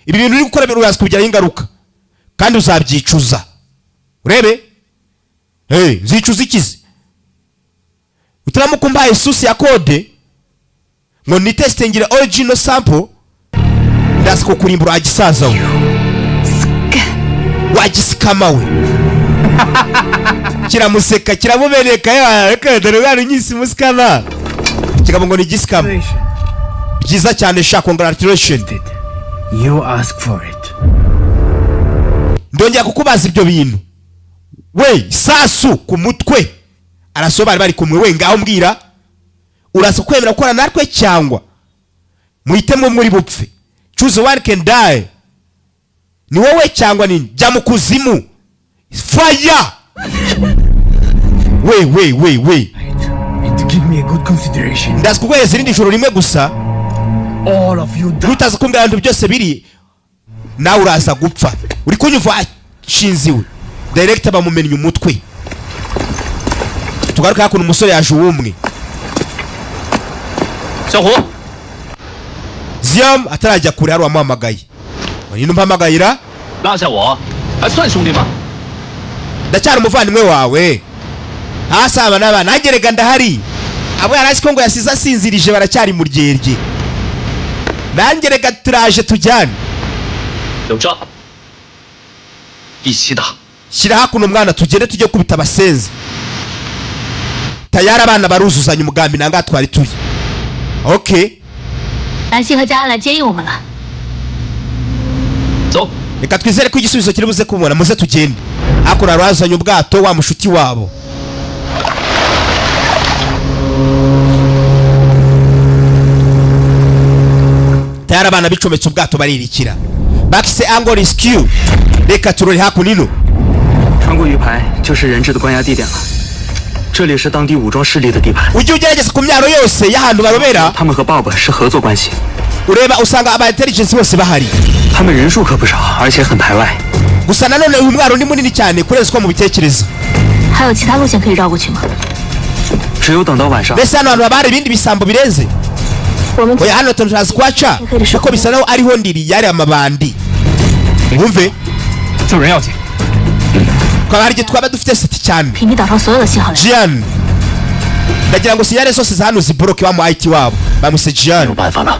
Ibi bintu uri gukora biraza kugira ingaruka. Kandi uzabyicuza. Urebe? Nzicuza ikizi. Utaramukumbaye susi ya kode ngo ni testingire original sample ndazi ko kurimbura agisaza we. Wagisikama we. Kiramuseka kiramubereka ya dore bwana nyisi musikama. Kigabo ngo ni gisikama. Byiza cyane sha, congratulations. You ask for it. Ndongera kukubaza ibyo bintu. We sasu ku mutwe. Arasoba bari kumwe we ngaho mbwira. Urasa kwemera gukora natwe cyangwa muhitemo muri bupfe. Choose one can die. Ni wowe cyangwa nini? Jya mu kuzimu. Fire. We. And give me a good consideration. Ndazi kuguhereza irindi joro rimwe gusa. All of you die. Utaza kumbwira ibintu byose biri nawe uraza gupfa. Uri kunyumva shinziwe. Director bamumennye umutwe. Tugaruka hakuno umusore yaje uwumwe. 小胡， Ziam atarajya kure hari wamuhamagaye. Nino mpamagayira? 拉下我还算兄弟吗？ Ndacyari umuvandimwe wawe. Hasaba n'abana nagerega ndahari. Abo yarazi ko ngo yasiza asinzirije baracyari mu ryerye. Nangerega turaje tujyane. 有招，一起打。 Shyira hakuno umwana tugende tujye kubita abasenzi. Tayari abana baruzuzanya umugambi nanga twari turi. Okay. 南希和佳恩来接应我们了。 走。 Reka twizere ko igisubizo kiri buze kubona muze tugende. Hakuno arazanye ubwato wa mushuti wabo. Tayari abana bicometse ubwato baririkira. Bakise angle rescue. Reka turori hakuno ino. 穿过鱼排就是人质的关押地点了。这里是当地武装势力的地盘。 Ujye ugerageza ku myaro yose y'ahantu barobera. 他们和 Bob 是合作关系。 Ureba usanga aba intelligence bose bahari. 他们人数可不少，而且很排外。 Gusa nanone uyu mwaro ni munini cyane kureza ko mu bitekerezo. 还有其他路线可以绕过去吗？ 只有等到晚上。 Mbese hano hantu haba hari ibindi bisambo bireze. 我们 Oya hano turaza kuhaca kuko bisa naho ariho ndiri yari amabandi. Wumve 救人要紧。 kwa hari twaba dufite seti cyane. 屏蔽岛上所有的信号来源。 Jian. Ndagira ngo sinyare zose za hano zibloke wa mu IT wabo. Bamuse 没 Jian. 有办法了，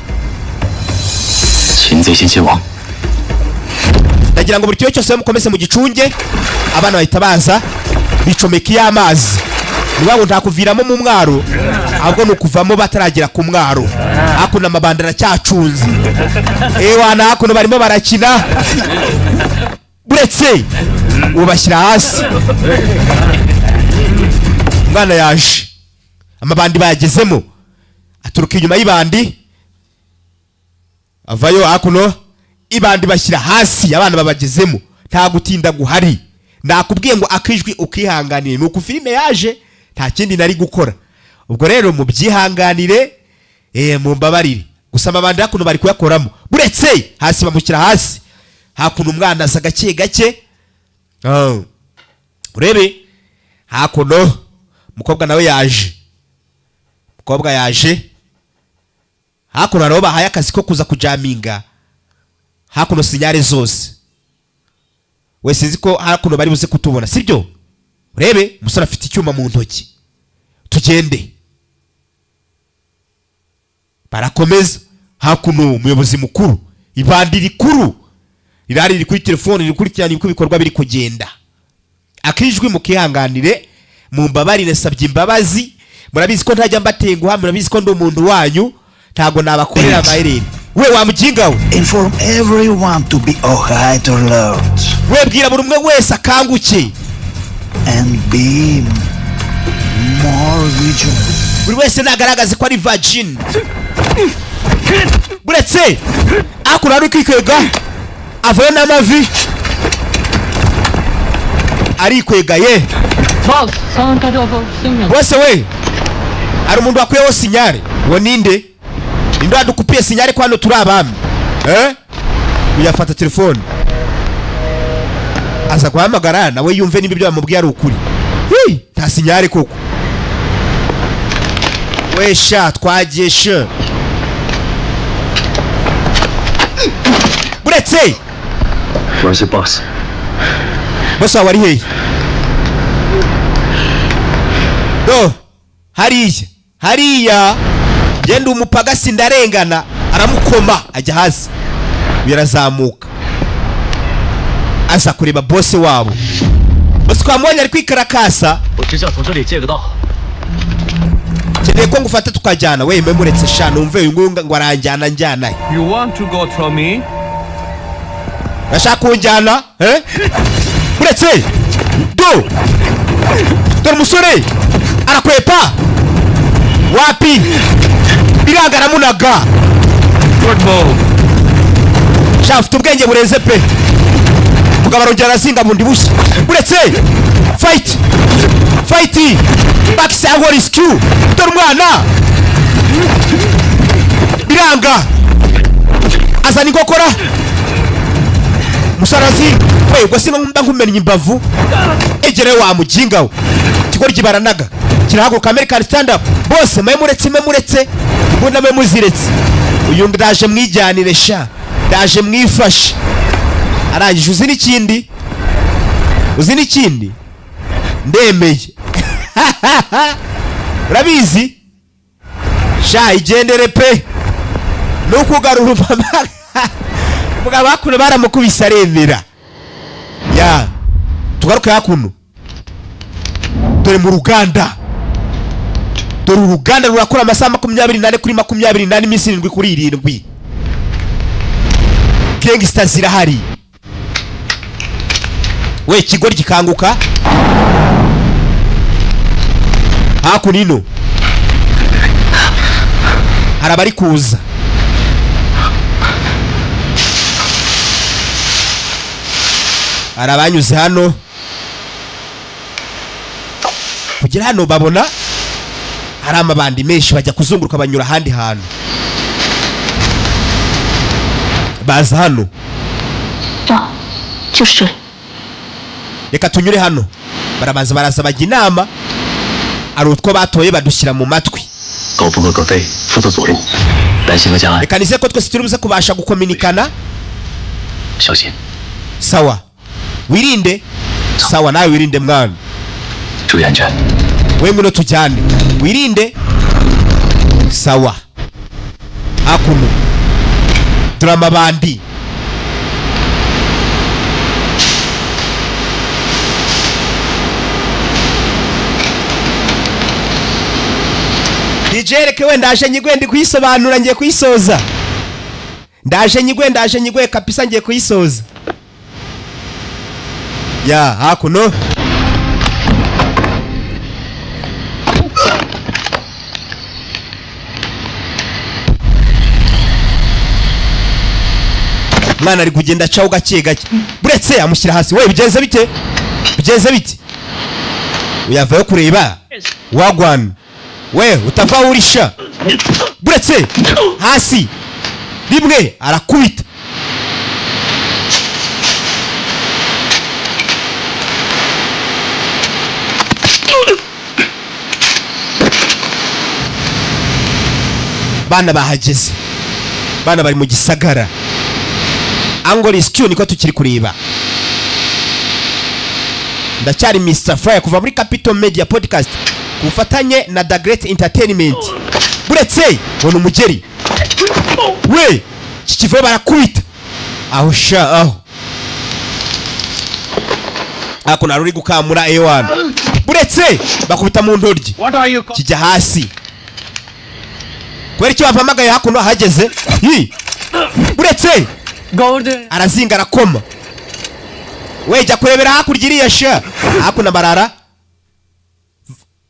擒贼先擒王。 Ndagira ngo buri cyo cyose mukomeze mu gicunge. Abana bahita baza bicomeka y'amazi. Niba ngo ntakuviramo mu mwaro ahubwo nukuvamo bataragera ku mwaro. Hakuno amabandara cyacunze. Wana hakuno barimo barakina. Buretse ubashyira hasi. Mwana yaje. Amabandi bayagezemo. Aturuka inyuma y'ibandi. Avayo hakuno ibandi bashyira hasi abana babagezemo. Nta gutinda guhari. Nakubwiye ngo akijwi ukihanganire nuko filime yaje nta kindi nari gukora. Ubwo rero mu byihanganire mu mbabarire. Gusa amabandi hakuno bari kuyakoramo. Buretse hasi bamushyira hasi. Hakuno umwana asa gake gake. Urebe hakuno mukobwa nawe yaje. Mukobwa yaje. Hakuno nabo bahaye akazi ko kuza kujaminga. Hakuno sinyare zose. We sinzi ko hakuno bari buze kutubona sibyo? Urebe umusore afite icyuma mu ntoki. Tugende. Barakomeza. Hakuno umuyobozi mukuru. Ibandi rikuru. Irari riri kuri telefone rikurikirana uko ibikorwa biri kugenda. Akijwi mukihanganire mu mbabarire sabye imbabazi. Murabizi ko ntajya mbatenguha, murabizi ko ndo umuntu wanyu ntago nabakorera amayirere. we wamujinga we. Inform everyone to be alright or alert. We bwira buri umwe wese akanguke. And be more vigilant. Buri wese nagaragaze ko ari virgin. Buretse akura ari kwikwega avayo n'amavi ari kwegaye. Boss, someone cut off our signal. Bose we ari umuntu wakuyeho sinyare. Wo ninde? Ninde wadukupiye sinyare ko hano turi abami? Uyafata telefone aza guhamagara nawe yumve niba ibyo bamubwiye ari ukuri. Nta sinyare koko. We sha twagiye sha. Buretse Where's the boss? Boss wari hehe? Do hariya genda umupagasi ndarengana aramukoma ajya hasi birazamuka aza kureba boss wabo. Boss kwamubonye ari kwikarakasa. Keneye ko ngufata tukajyana we memuretse sha numve uyu nguyu ngo aranjyana njyana. You want to go through me? Bashaka kunjyana buretse dore umusore arakwepa wapi biranga aramunaga. Good move. Shafite ubwenge bureze pe mugabo arongera arazinga bundi bushya. Buretse fight back sango rescue dore umwana biranga azana inkokora musarazi we ubwo singa nkumenya imbavu egere wa mujinga we kigori kibaranaga kirahaguruka American stand up bose memuretse mbona memuziretse uyu ndaje mwijyanire sha ndaje mwifashe arangije uzi n'ikindi ndemeye urabizi sha igendere pe nukugarura mugabo hakuno baramukubise aremera ya tugaruke hakuno dore mu ruganda rurakora amasaha 24 kuri 24 iminsi 7 kuri 7 gangster zirahari we kigori gikanguka hakuno ino harabari kuza arabanyuze hano kugira hano babona hari amabandi menshi bajya kuzunguruka banyura handi hantu baza hano reka tunyure hano baraza bajya inama ari utwo batoye badushyira mu matwi reka nize ko twese turibuze kubasha gukominikana. Sawa wirinde sawa nawe wirinde mwana we ngwino tujyane wirinde sawa akuno drama bandi DJ reke we ndaje nyigwe ndi kuyisobanura ngiye kuyisoza ndaje nyigwe kapisa ngiye kuyisoza ya hakuno mwana ari kugenda caho gake buretse amushyira hasi we bigenze bite uyavayo kureba wagwan we utava urisha buretse hasi rimwe arakubita bana bahageze bana bari mu gisagara Angle Rescue niko tukiri kureba ndacyari Mr. Fire kuva muri Capital Media Podcast kufatanye na The Great Entertainment buretse bona umugeri we kikivuye barakubita aho sha aho ako naruri gukamura A1 buretse bakubita mu ndoryi kijya hasi kweri cyo bapamagaye hakuno hageze buretse Golden. arazinga arakoma. We jya kurebera hakurya iriya sha hakuno barara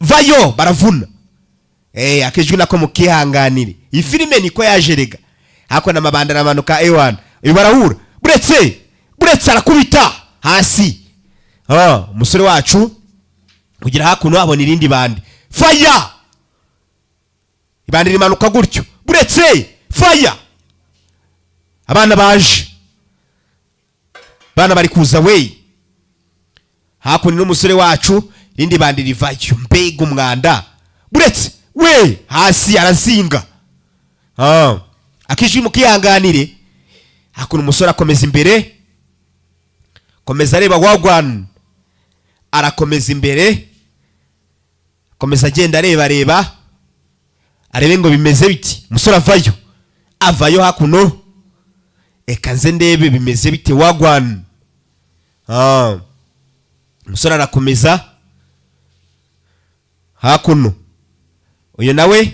vayo baravuna. Akijwi nako mukihanganire iyi filime niko yajerega hakuno amabanda namanuka A1 barahura buretse arakubita hasi. Umusore wacu kugira hakuno abona irindi bandi fire ibandi rimanuka gutyo buretse fire. Abana baje bana bari kuza we hakuno n'umusore wacu irindi bandi rivayo mbega umwanda buretse we hasi arazinga. Akijwi mukihanganire hakuno umusore akomeza imbere komeza areba wagwan arakomeza imbere komeza agenda areba arebe ngo bimeze biti. Umusore avayo hakuno eka nze ndebe bimeze bite wagwan. Umusore arakomeza hakuno uyu nawe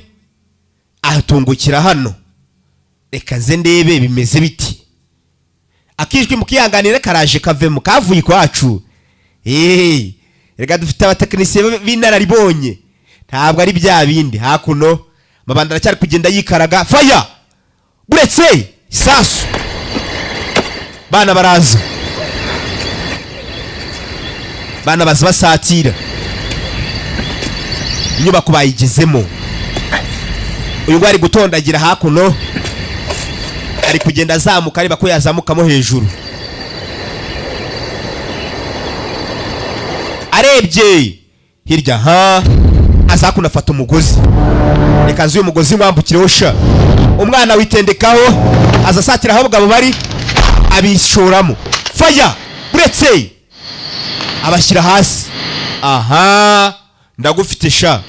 atungukira hano eka nze ndebe bimeze biti. Akijwi mukihanganire karaje kavemo kavuye kwacu. Rega dufite abatekinisiye b'inararibonye ntabwo ari bya bindi hakuno mabanda aracyari kugenda yikaraga fire buretse isasu. Bana baraza bana baza basatira inyubako bayigezemo. Uyu ngwari gutondagira hakuno ari kugenda azamuka areba ko yazamukamo hejuru. Arebye hirya azakuna afata umugozi reka nzuye umugozi mwambukireho sha umwana witendekaho azasatira aho bwabo bari abishoramo fire buretse abashyira hasi. Ndagufite sha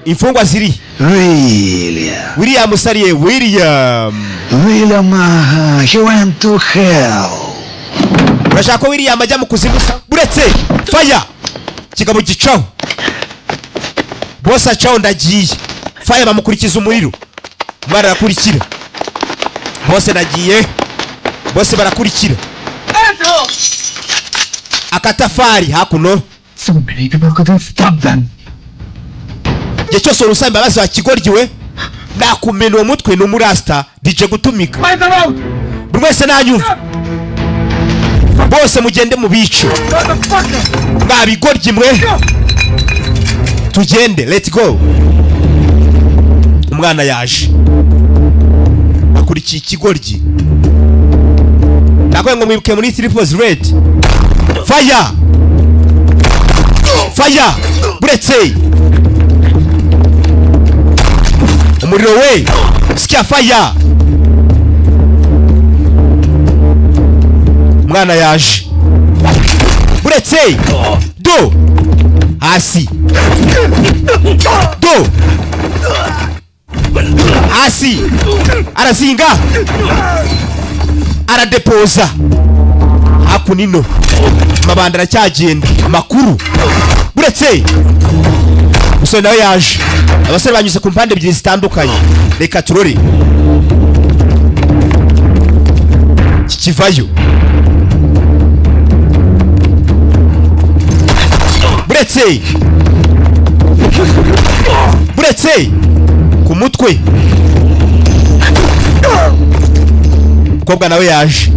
imfungwa ziri William sariye William he went to hell. Urashaka ko William ajya mu kuzimu buretse fire kigabo gicaho boss acaho ndagiye fire bamukurikiza umuriro umwana arakurikira boss nagiye boss barakurikira akatafari hakuno. So many people couldn't stop them. Gihe cyose urusamba bazo akigoryiwe nakumena uwo mutwe n'umurasta DJ gutumika buri wese nanyumva bose mugende mu bice babigoryi mwe tugende let's go. Umwana yaje akurikiye ikigoryi nakwe ngo mwibuke muri Triples Red fire buretse umuriro we sikia fire. Umwana yaje buretse do hasi do hasi arazinga aradepoza hakunino mabanda aracyagenda amakuru buretse umusore nawe yaje abasore banyuze ku mpande ebyiri zitandukanye reka turore kikivayo buretse ku mutwe umukobwa nawe yaje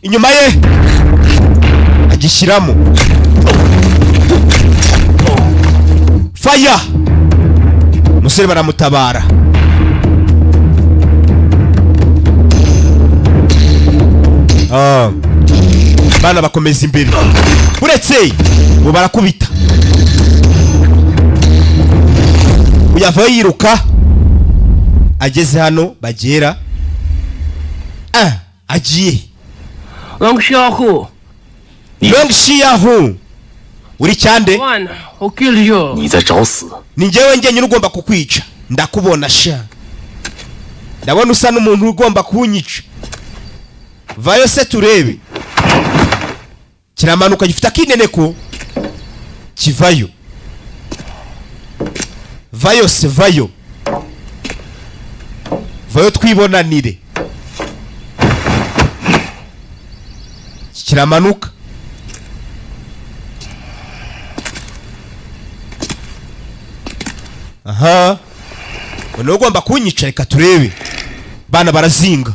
inyuma ye agishyiramo fire. Umusore baramutabara bana bakomeza imbere buretse ngo barakubita uyavayo yiruka ageze hano bagera agiye Longshiahu uri cyande who killed you? 你在找死？ ni njyewe njyenyine ugomba kukwica ndakubona sha ndabona usa n'umuntu ugomba kunyica vayo se turebe kiramanuka gifite akineneko kivayo vayo se vayo vayo twibonanire. Kiramanuka. Aha, uno ugomba kunyica, reka turebe. Bana barazinga,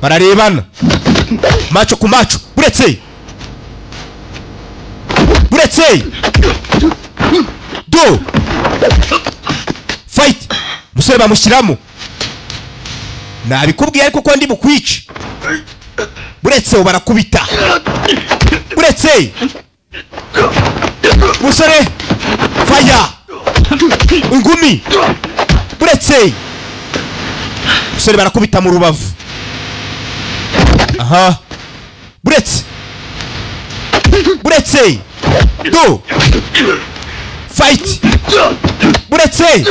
bararebana macho ku macho. Buretse do fight. Musore bamushyiramo. Nabikubwiye ariko ko ndi bukwica. Buretse barakubita. Buretse musore fire ingumi. Buretse musore barakubita mu rubavu. Aha, buretse do fight. Buretse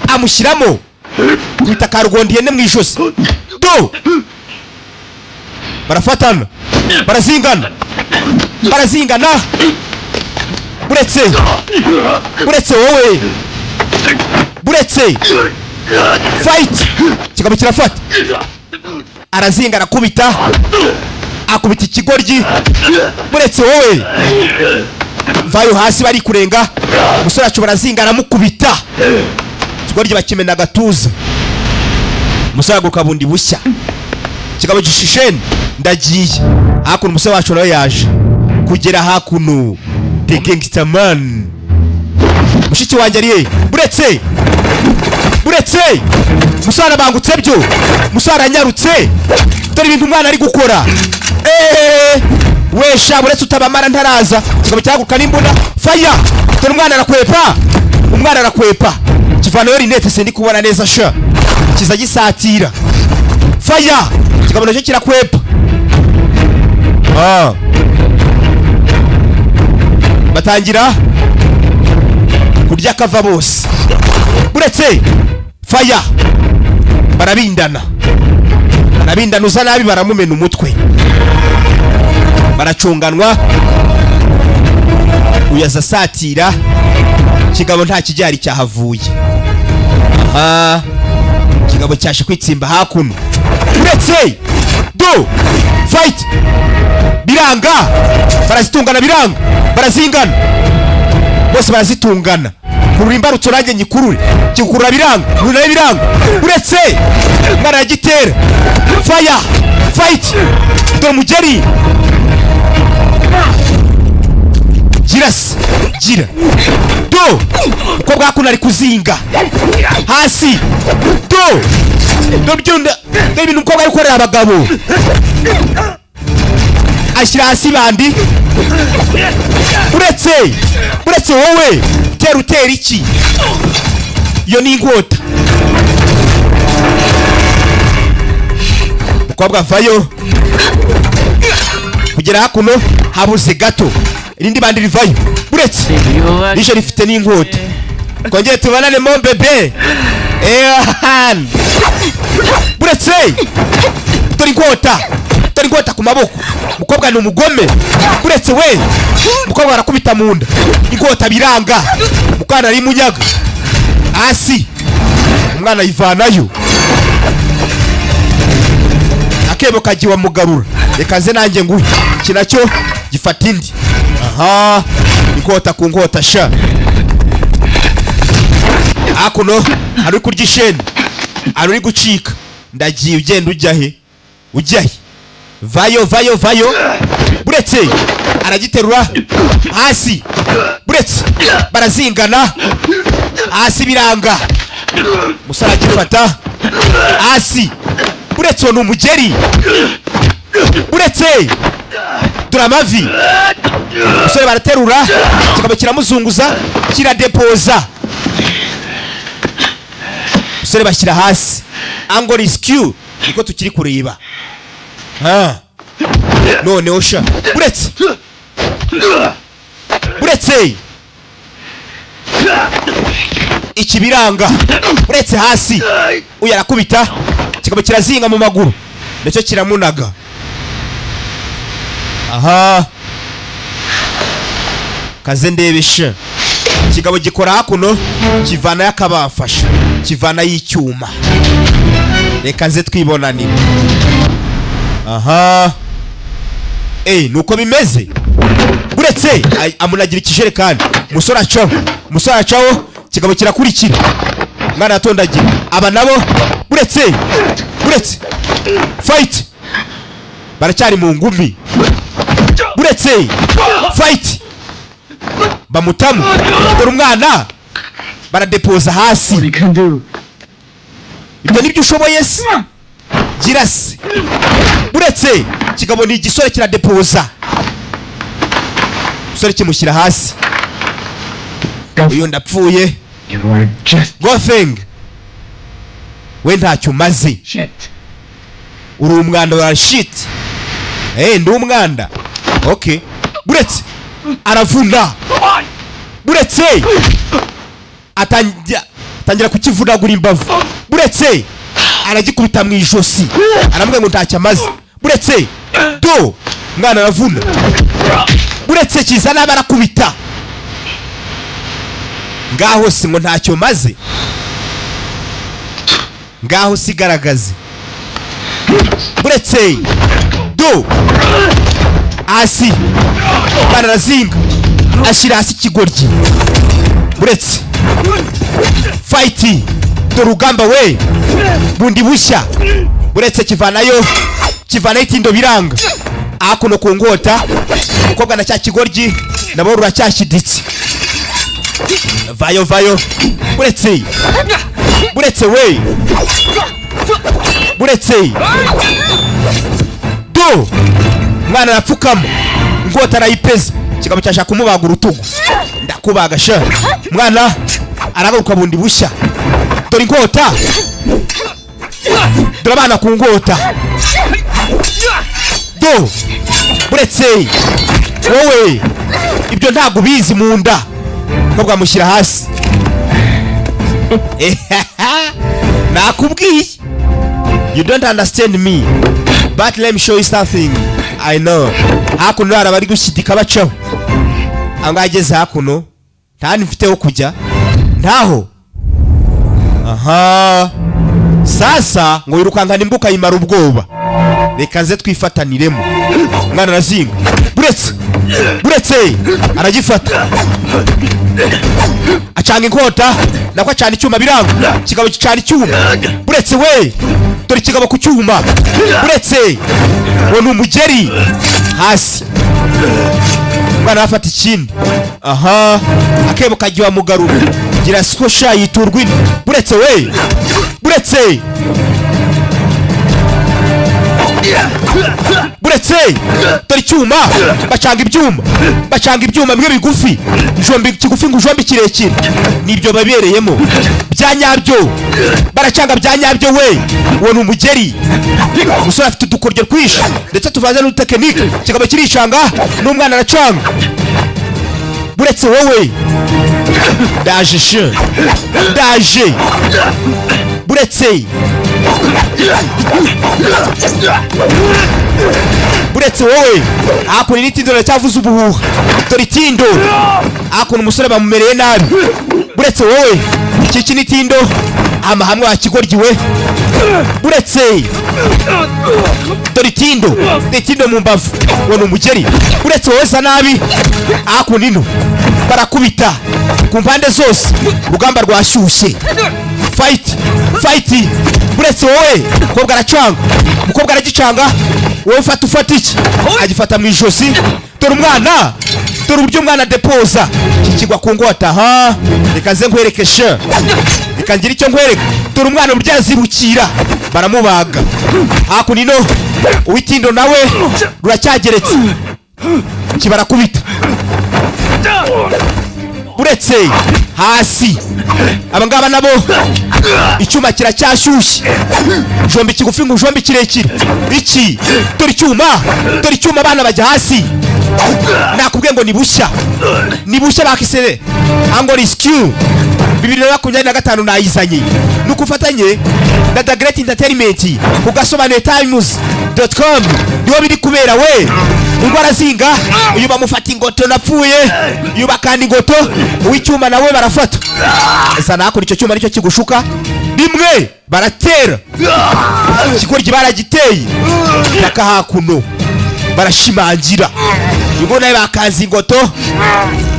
amushyiramo kubita karugondiye ne mwijosi. Do barafatana, barazingana. Buretse wowe. Buretse fight. Kigabo kirafata, arazinga, arakubita, akubita ikigoryi. Buretse wowe. Vayo hasi bari kurenga. Musore acu barazinga, aramukubita. Ikigoryi bakimena agatuza. Musore aguruka bundi bushya. Kigabo gishisheni, ndagiye. Hakuno musore wacu nawe yaje kugera hakuno. The gangster man. Mushiki wanjye ariye. Buretse musara bangutse byo. Musara nyarutse. Dore ibintu umwana ari gukora. Wesha buretse utabamara ntaraza. Kigabo cyaguruka n'imbunda. Fire. Dore umwana arakwepa. Kivano yori nete sendi kubona neza sha. Kiza gisatira. Fire. Kigabo nacyo kirakwepa. Batangira kurya kava bose. Buretse fire. Barabindana uza nabi, baramumena umutwe. Baracunganwa. Uyaza satira. Kigabo nta kijyari cyahavuye. Kigabo cyashe kwitsimba hakuno. Buretse do fight. Biranga. Barazitungana biranga. Barazingana. Bose barazitungana. Kurimba ruturange nyikurure. Kikurura biranga. Runaye biranga. Buretse mwana yagitera. Fire. Fight. Dore mugeri. Gira. Do. Uko bwakuna ari kuzinga. Hasi. Do. Dobyunda. Dore ibintu uko bari korera abagabo. Ashyira hasi bandi. Buretse wowe. Utera iki? Iyo ni inkota. Mukobwa vayo. Kugera hakuno habuze gato. Irindi bandi rivayo. Buretse rije rifite n'inkota. Kongeye tubanane mo bebe. Buretse dore inkota ku maboko. Mukobwa ni umugome. Buretse we. Mukobwa barakubita munda. Inkota biranga. Mukwana ari munyaga. Hasi. Umwana yivanayo. Akebo kagiwa mugarura. Rekaze nanjye nguhe. Kinacyo gifata indi. Aha. Inkota ku nkota sha. Hakuno ari kurya isheni. Ari gucika. Ndagiye ugenda ujya he? Vayo. Buretse aragiterura hasi. Buretse barazingana. Hasi biranga. Musara gifata hasi. Buretse no umugeri. Buretse duramavi. Musore baraterura. Kigabo kiramuzunguza, kiradepoza. Musore bashyira hasi. Angle rescue niko tukiri kureba. None osha. Buretse ikibiranga. Buretse hasi. Uyu arakubita. Kigabo kirazinga mu maguru. Ndacyo kiramunaga. Aha. Kaze ndebesha. Kigabo gikora hakuno kivana yakabafasha. kivana y'icyuma. Reka nze twibonanire. Aha. Nuko bimeze. Buretse amunagira ikijerekani. Musore acaho kigabo kirakurikira. Mwana atondagira. Aba nabo buretse fight. Baracyari mu ngumi. Buretse fight. Bamutamu. Dore umwana baradepoza hasi. Ibyo nibyo ushoboye se? Girase. Buretse kigabo ni igisore kiradepoza. Usore kimushyira hasi. Uyu ndapfuye. Gothing. We ntacyo umaze. Uri umwanda wa shit. Ndi umwanda. Okay. Buretse aravuna. Buretse atangira kukivunagura imbavu. Buretse aragikubita mu ijosi. Aramubwira ngo ntacyo amaze. Buretse do mwana aravuna. Buretse kiza n'abarakubita. Ngaho si ngo ntacyo maze. Ngaho sigaragaze. Buretse do asi barazinga ashyira hasi ikigoryi. Buretse fight do rugamba we bundi bushya. Buretse kivanayo itindo biranga. Akuno ku ngota umukobwa na cya kigoryi nabo ruracyashyiditse. Vayo buretse we buretse do mwana arapfukamo ingota arayipeza kigabo cyashaka kumubaga urutugu. Ndakubaga sha mwana aragaruka bundi bushya. Dore ingota dore abana ku ngota do buretse wowe ibyo ntago bizi mu nda ko bwamushyira hasi. Nakubwiye. You don't understand me, but let me show you something I know. Hakuno arabari gushidika bacaho. Angageze hakuno ntani mfiteho kujya ntaho. Aha. Sasa ngo yirukankana imbuka yimara ubwoba. Reka nze twifataniremo. Mwana arazinga. Buretse aragifata. Acanga inkota nako acana icyuma biranga. Kigabo gicana icyuma. Buretse we dore kigabo ku cyuma. Buretse wo numugeri hasi. Mwana afata ikindi. Aha. Akebo kagiwa mugarura. Gira skosha yiturwa. Buretse we. Buretse dore icyuma bacanga ibyuma bimwe bigufi. Jombi kigufi ngo jombi kirekire. Nibyo babereyemo bya nyabyo. Baracanga bya nyabyo we. Wo numugeri. Umusore afite udukoryo twisha ndetse tuvanze n'utekinike. Kigabo kiricanga n'umwana aracanga. Buretse wowe daje buretse wowe hakuno n'itindo racyavuze ubuhuha. Dore itindo hakuno umusore bamumereye nabi. Buretse wowe iki n'itindo amahame wa kigoryi we. Buretse dore itindo mu mbavu wo numugeri. Buretse wowe sa nabi hakuno ino barakubita ku mpande zose. Rugamba rwashyushye. Fight. Buretse wowe umukobwa aracanga. Umukobwa aragicanga. Wowe ufata iki? Agifata mu ijosi. Dore umwana. Dore uburyo umwana depoza. Kikigwa ku ngota. Ha. Reka nze nkwereke sha. Reka ngira icyo nkwereka. Dore umwana uburyo azibukira. Baramubaga. Hakuno ino uwitindo nawe ruracyageretse. Kibarakubita. Buretse hasi. Abangaba nabo icyuma kiracyashyushye. Jombi kigufi ngo jombi kirekire. Iki dore icyuma abana bajya hasi. Nakubwiye ngo ni bushya bakisere. Ango rescue 2025 nayizanye. Nukufatanye na The Great Entertainment ku gasobanure times.com niho biri kubera we. ubwo arazinga. Uyu bamufata ingoto napfuye, uyu bakanda ingoto, uw'icyuma nawe barafata. Esa nakora icyo cyuma nicyo kigushuka. Rimwe baratera, ikigoryi baragiteye paka hakuno barashimangira. Ubwo nawe bakaza ingoto,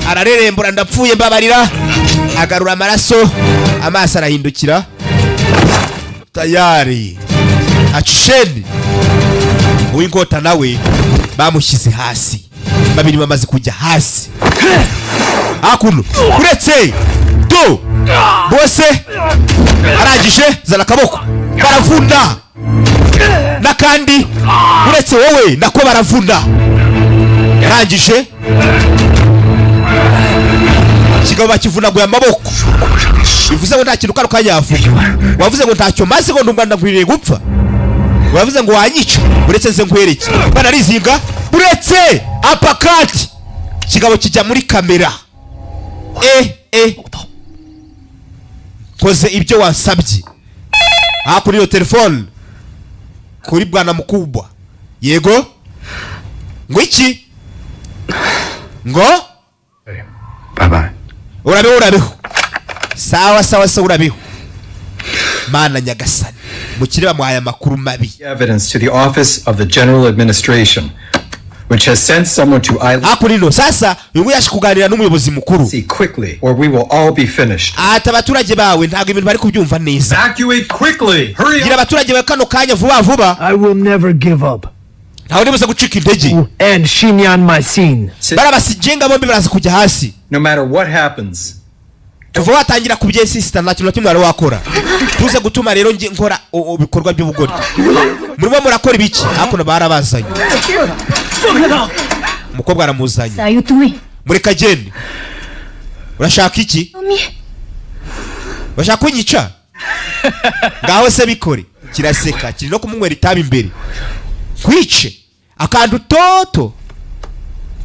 ararerembura ndapfuye mbabarira, agarura amaraso, amaso arahindukira tayari acisheni. Uw'inkota nawe bamushyize hasi, babiri bamaze kujya hasi hakuno. Uretse do bose arangije zana akaboko baravuna n'akandi. Uretse wowe nako baravuna. Yarangije kigabo bakivunaguye amaboko. Bivuze ngo nta kintu kano kanyavuga. Wavuze ngo ntacyo maze ngo ndumva ndakwiriye gupfa. Wavuze ngo wanyica. Uretse nze nkwereke banarizinga. Uretse apakati kigabo kijya muri kamera. Koze ibyo wansabye. Kuri iyo telefone kuri bwana mukubwa. Yego ngo iki ngo bye. urabeho sawa urabeho. Mana nyagasani mukire bamuhaye amakuru mabi. Evidence to the office of the general administration which has sent someone to Akurino sasa uyu yaje kuganira n'umuyobozi mukuru. See quickly or we will all be finished. Abaturage bawe ntago ibintu bari kubyumva neza. Evacuate quickly. Hurry up. Gira abaturage bawe kano kanya vuba. I will never give up. Ntawe ndibuze gucika intege. And Xinyan my scene. Barabasijenga bombi baraza kujya hasi. No matter what happens. Tuva watangira kubye sister nta kintu na kimwe ari wakora. Tuze gutuma rero nge nkora ibikorwa by'ubugori. Murimo murakora ibiki? Hakuno barabazanye. Umukobwa aramuzanye. Muri kagende. Urashaka iki? Urashaka kunyica? Ngaho se bikore. Kiraseka kiri no kumunywera itabi imbere. Kwice akantu toto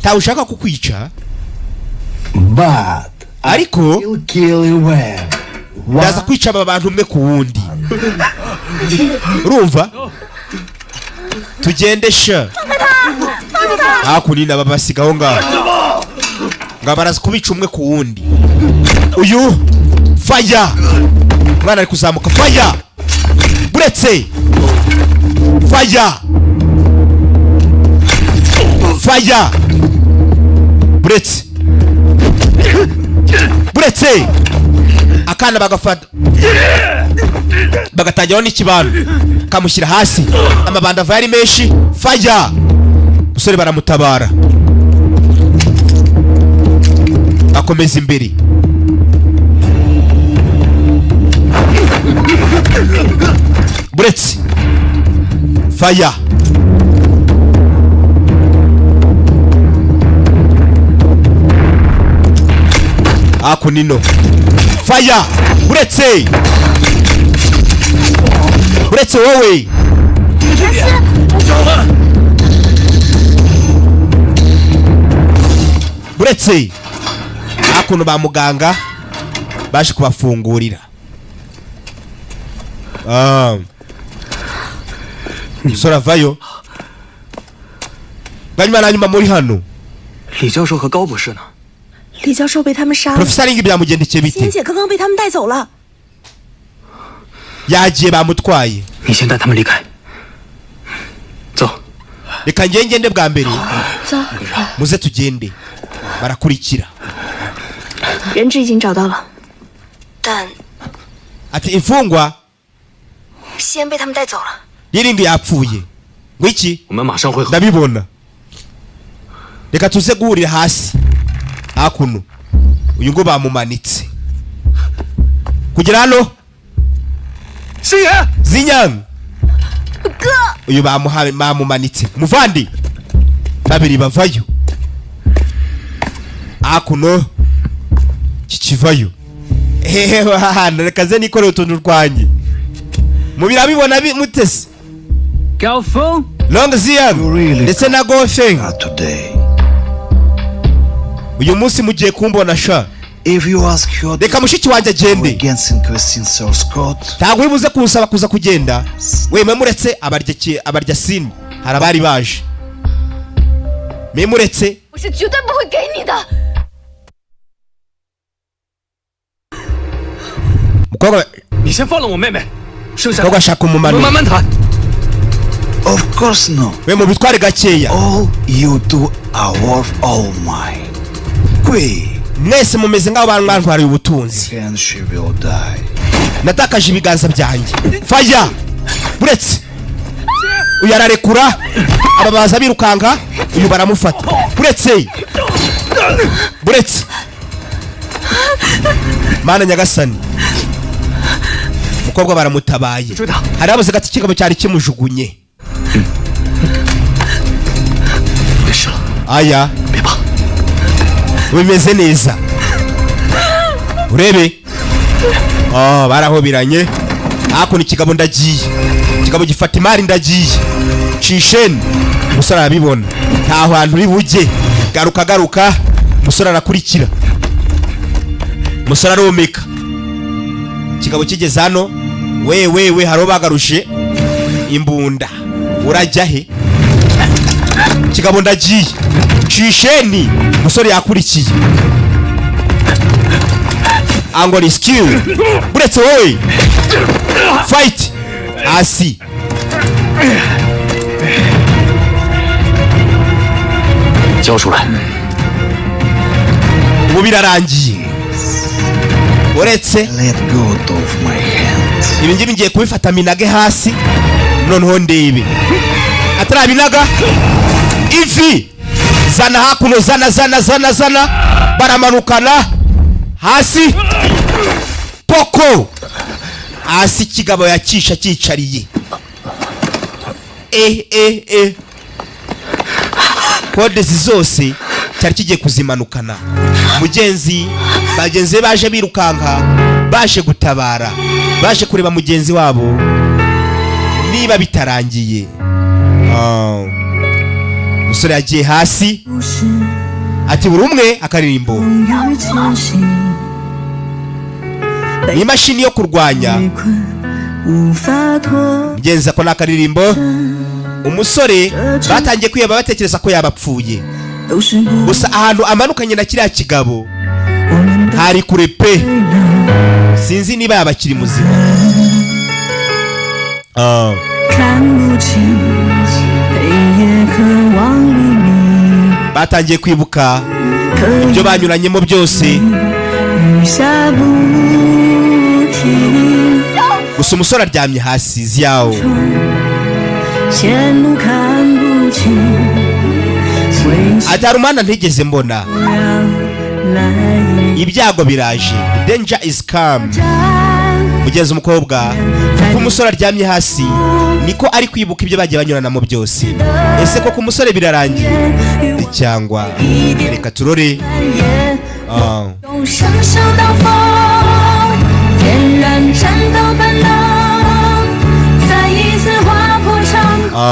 tawushaka kukwica But ariko I'll kill you when ndaza kwica aba bantu umwe ku wundi. Urumva tugende sha hakunina babasigaho ngaho ngabaraza kubica umwe ku wundi. Uyu fire mwana ari kuzamuka fire. Buretse fire buretse akana bagafata bagatajyaho n'ikibano kamushyira hasi. Amabanda ava yari menshi. Fire usore baramutabara akomeza imbere. Buretse fire akunino fire buretse wowe buretse akuno ba muganga baje kubafungurira. Sora vayo banyuma nanyuma muri hano. 李教授和高博士呢？ 李教授被他们杀了。 Professor Ling byamugendekeye bite? 仙姐刚刚被他们带走了。 Yagiye bamutwaye. 你先带他们离开。走。 Reka ngende bwa mbere. 走。 Muze tugende. Barakurikira. 人质已经找到了，但 Ati imfungwa 先被他们带走了。 Yiringi yapfuye. Ngwiki? 我们马上会合。 Ndabibona. Reka tuze guhurira hasi. Hakuno uyu ngo bamumanitse kugira hano. Zinyang uyu bamumanitse muvandi babiri bavayo. Hakuno kikivayo. Hahana reka ze nikore utuntu rwanjye mubira bibona mutese. Gaofeng Long Ziang ndetse na Gaofeng uyu munsi mugiye kumbona sha. If you ask your reka mushiki wanjye agende. against Christian Source Code, ntabwo uri buze kunsaba kuza kugenda wemwe muretse abarya sini harabari baje. memuretse 我是绝对不会给你的。 mukobwa 你先放了我妹妹，剩下 mukobwa ashaka 我们 umumanura 慢慢谈。 Of course no. we mubitware gakeya. All you do are worth all mine. Queen. Mwese mumeze ngaho bantwariye ubutunzi. And she will die. Natakaje ibiganza byanjye. Faya. Buretse. Uyu ararekura. Ababaza birukanga. Uyu baramufata. Buretse. Buretse. Mana nyagasani. Mukobwa baramutabaye. Hari abaze gati kigabo cyari kimujugunye. Aya. Bimeze neza. Urebe. Barahobiranye. Ako ni kigabo ndagiye. Kigabo gifata imari ndagiye. Cisheni. Musora arabibona. Nta hantu uri bujye. Garuka. Musora arakurikira. Musora aromeka. Kigabo kigeze hano. We haro bagarushe imbunda. Urajya he? Kigabo ndagiye. Cisheni. Musore yakurikiye. Angoli skill. Buretse wowe. Fight. Asi. Ubu birarangiye. Buretse. Let go of my hands. Ibi ngibi ngiye kubifata minage hasi. Noneho ndebe. Atarabinaga. Ivi. Zana hakuno zana. Baramanukana. Hasi. Poko. Hasi kigabo yacisha cyicariye. Kode zose cyari kigiye kuzimanukana. Bagenzi baje birukanka, baje gutabara, baje kureba mugenzi wabo niba bitarangiye. Musore yagiye hasi. Ati buri umwe akaririmbo. Ni mashini yo kurwanya. Mugenzi ko nakaririmbo. Umusore batangiye kwiyaba batekereza ko yabapfuye. Gusa ahantu amanukanye na kiriya kigabo hari kure pe. Sinzi niba yabakiri muzima. Batangiye kwibuka ibyo banyuranyemo byose. Gusa umusore aryamye hasi zyawo. Atarumana ntigeze mbona. Ibyago biraje. Danger is come. Mugenzi umukobwa ko umusore aryamye hasi niko ari kwibuka ibyo bagiye banyuranamo byose. Ese koko umusore birarangiye cyangwa reka turore.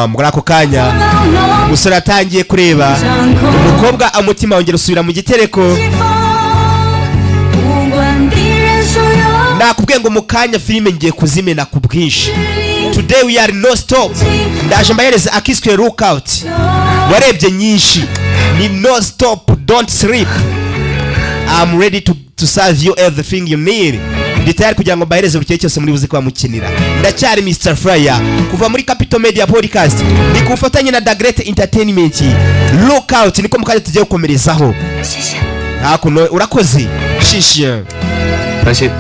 Muri ako kanya umusore atangiye kureba umukobwa, umutima wongera usubira mu gitereko. Nakubwiye ngo mu kanya filime ngiye kuzimena ku bwinshi. Today we are no stop. Ndaje mbahereza akiswe lookout. Warebye nyinshi ni no stop, don't sleep. I'm ready to serve you everything you need. Nditayari kugira ngo mbahereze buri cyose muri buzi kwa mukinira. Ndacyari Mr. Fryer kuva muri Capital Media Podcast. Ni kufatanya na The Great Entertainment. Lookout niko mukajya tugiye gukomerezaho. Hakuno urakoze. Shisha. 担心，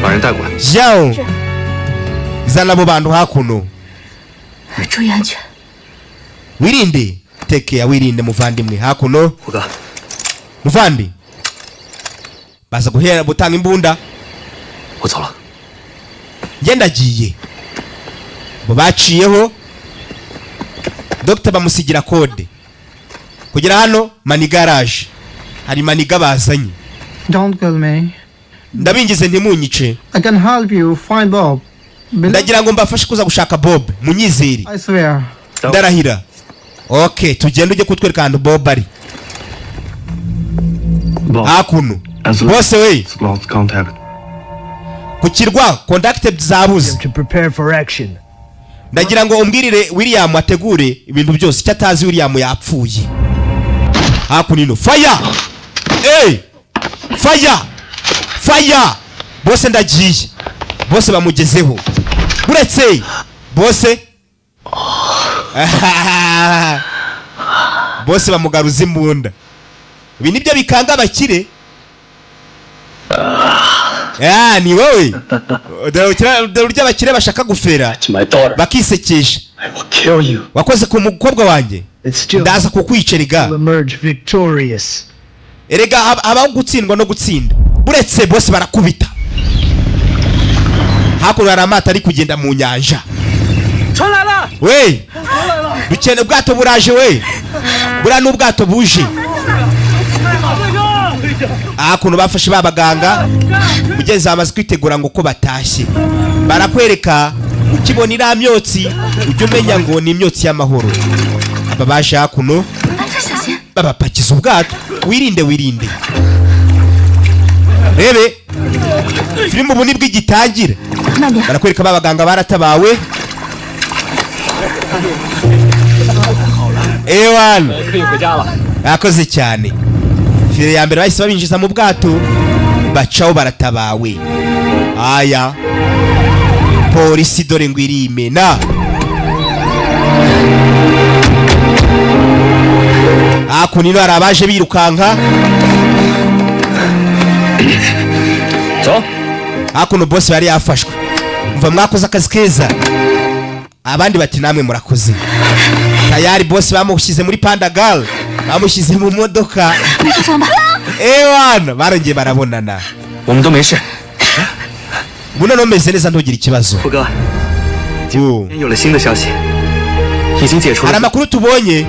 把人带过来。 Jao. Zana abo bantu hakuno. 注意安全。 Wirinde. Take care, wirinde muvandimwe hakuno. 虎哥， Muvandi. Baza guhera butanga imbunda. 我走了。 Ngenda giye. Bo baciyeho. Dr. bamusigira code. Kugera hano mani garage. Hari maniga bazanye. Don't kill me. Ndabingize ntimunyice. I can help you find Bob. Ndagira ngo mbafashe kuza gushaka Bob, munyizeri. I swear. Ndarahira. Okay, tugende uje kutwereka ahantu Bob ari. Hakuno. Bose we. Lost contact. Kukirwa contacted zabuze. To prepare for action. Ndagira ngo umbwirire William ategure ibintu byose cyatazi William yapfuye. hakuno fire fire bose ndagiye bose bamugezeho uretse bose bose bamugaruza imbunda. Ibi nibyo bikanga abakire. Ni wowe urya abakire bashaka gufera bakisekesha. Wakoze ku mukobwa wanjye ndaza kukwiceriga. Erega habaho gutsindwa no gutsinda. Uretse bose barakubita. Hakuno hari amato ari kugenda mu nyanja. We dukene ubwato buraje we. Bura n'ubwato buje. Hakuno bafashe babaganga. Mugenzi amaze kwitegura ngo ko batashye. Barakwereka ukibona ira myotsi ujye umenya ngo ni imyotsi y'amahoro. Aba baje hakuno babapakiza ubwato. Wirinde rebe filime ubu nibwo igitangira. Barakwereka babaganga baratabawe. Ewan akoze cyane. Fire ya mbere bahise babinjiza mu bwato bacaho baratabawe. Aya polisi dore ngo irimena. Hakunino hari abaje birukanka. Hakuno boss bari yafashwe. Mva mwakoze akazi keza. Abandi bati namwe murakoze. Tayari boss bamushyize muri Pandagal. Bamushyize mu modoka. Ewana barongeye barabonana. Umdo meshe. Buno no meze neza ntogira ikibazo. Hari amakuru tubonye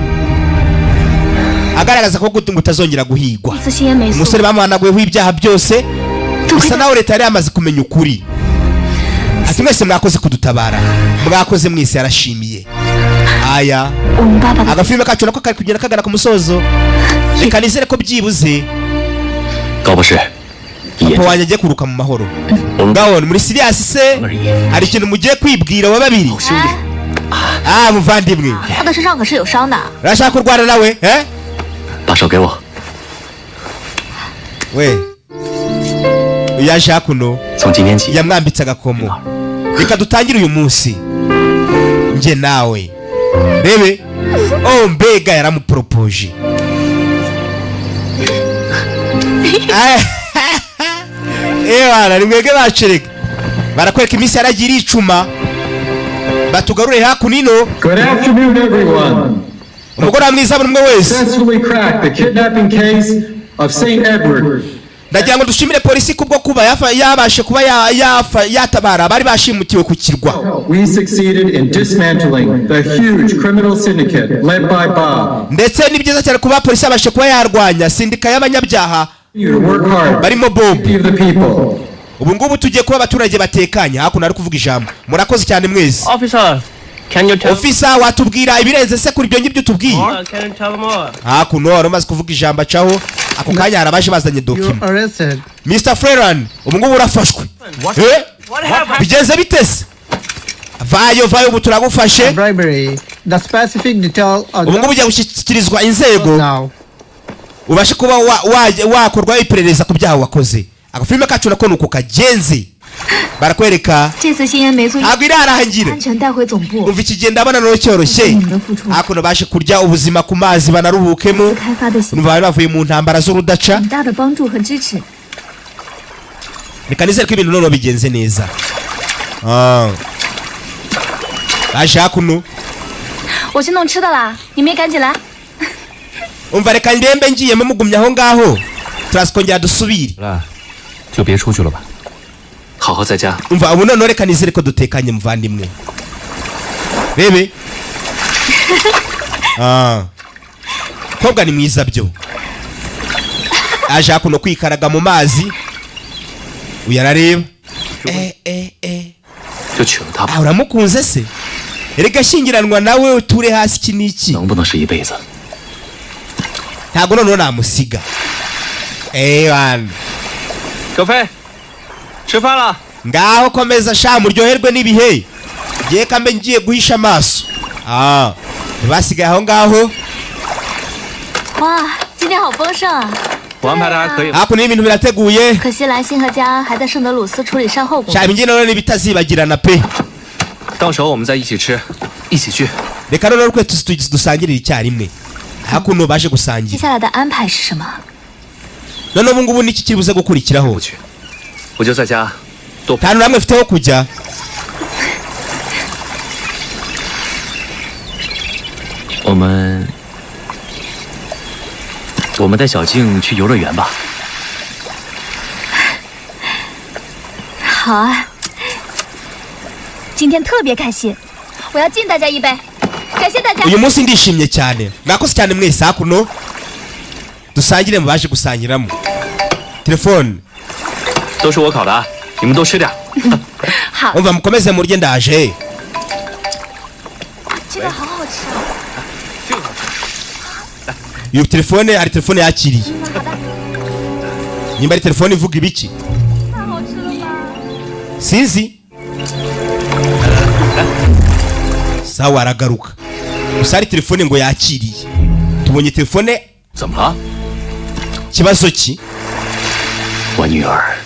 agaragaza ko utazongera guhigwa. Umusore bamuhanaguyeho ibyaha byose. Gusa nawe leta yari yamaze kumenya ukuri. Ati mwese mwakoze kudutabara. Mwakoze mwese yarashimiye. Aya agafilme kacu nako kari kugenda kagana ku musozo. Reka nizere ko byibuze papa wanjye agiye kuruka mu mahoro. Ngabona muri serious se hari ikintu mugiye kwibwira wa babiri. Muvandimwe urashaka kurwana nawe we uyaje hakuno yamwambitse agakomo. Reka dutangire uyu munsi nje nawe rebe. Mbega yaramupropoje. Ewana nimwege bacereka. Barakwereka iminsi yaragira icuma. Batugarure hakunino. Good afternoon everyone. Umugore mwiza buri wese. Successfully cracked the kidnapping case of St. Edward. Ndagira ngo dushimire polisi kubwo kuba yabashe kuba yatabara bari bashimutiwe ku kirwa. We succeeded in dismantling the huge criminal syndicate led by Bob. Ndetse ni byiza cyane kuba polisi yabashe kuba yarwanya sindika y'abanyabyaha barimo Bob. Ubu ngubu tugiye kuba abaturage batekanye. Hakuno ari kuvuga ijambo. Murakoze cyane mwese. Officer watubwira ibirenze se kuri ibyo ngibyo tubwiye. Hakuno aramaze kuvuga ijambo acaho. Ako kanya harabaje bazanye document. Mr. Freeland ubu ngubu urafashwe. Bigenze bitese. Vayo ubu turagufashe. Ubu ngubu ujya gushyikirizwa inzego. Ubashe kuba wakorwa iperereza ku byaha wakoze. Agafilme kacu nako nuko kagenze. Barakwereka ntabwo irarahangire. Umva ikigenda abana no cyoroshye. Hakuno bashe kurya ubuzima ku mazi banaruhukemo. Umva bari bavuye mu ntambara z'urudaca. Reka nizere ko ibintu none bigenze neza. Baje hakuno. Umva reka ndembe ngiye mugumya aho ngaho. Turaskongera dusubire. Umva ubu none reka nizere ko dutekanye muvandimwe. Bebe. Kobwa ni mwiza byo. Aje hakuno kwikaraga mu mazi. Uyarareba. Uramukunze se? Erega shingiranwa nawe uture hasi kiniki. Ntabwo none namusiga. Wan. Kafe. Chefala. Ngaho komeza sha muryoherwe nibihe. Giye kambe ngiye guhisha amaso. Basigaye aho ngaho. 今天好丰盛啊！我安排的还可以。hakuno y'ibintu birateguye 可惜兰心和家安还在圣德鲁斯处理善后工作。 shaka imbyino n'ibitazibagirana pe 到时候我们再一起吃，一起去。 reka rero twe dusangirira icyarimwe hakuno baje 接 gusangira 下来的安排是什么？ none ubu ngubu niki kiri buze gukurikiraho 我就在家多 nta namwe mfiteho kujya 我们带小静去游乐园吧。好啊，今天特别开心，我要敬大家一杯，感谢大家。 uyu munsi ndishimye cyane mwakoze cyane mwese hakuno dusangire mu baje gusangiramo telefone 都是我烤的啊，你们多吃点。好， umva mukomeze murye ndaje 这个好好吃啊。 这个好吃。 iyo telefone ari telefone yakiriye nimba ari telefone ivuga ibiki 太好吃了吧！ sinzi sawa aragaruka gusa ari telefone ngo yakiriye tubonye telefone 怎么了？ kibazo ki 我女儿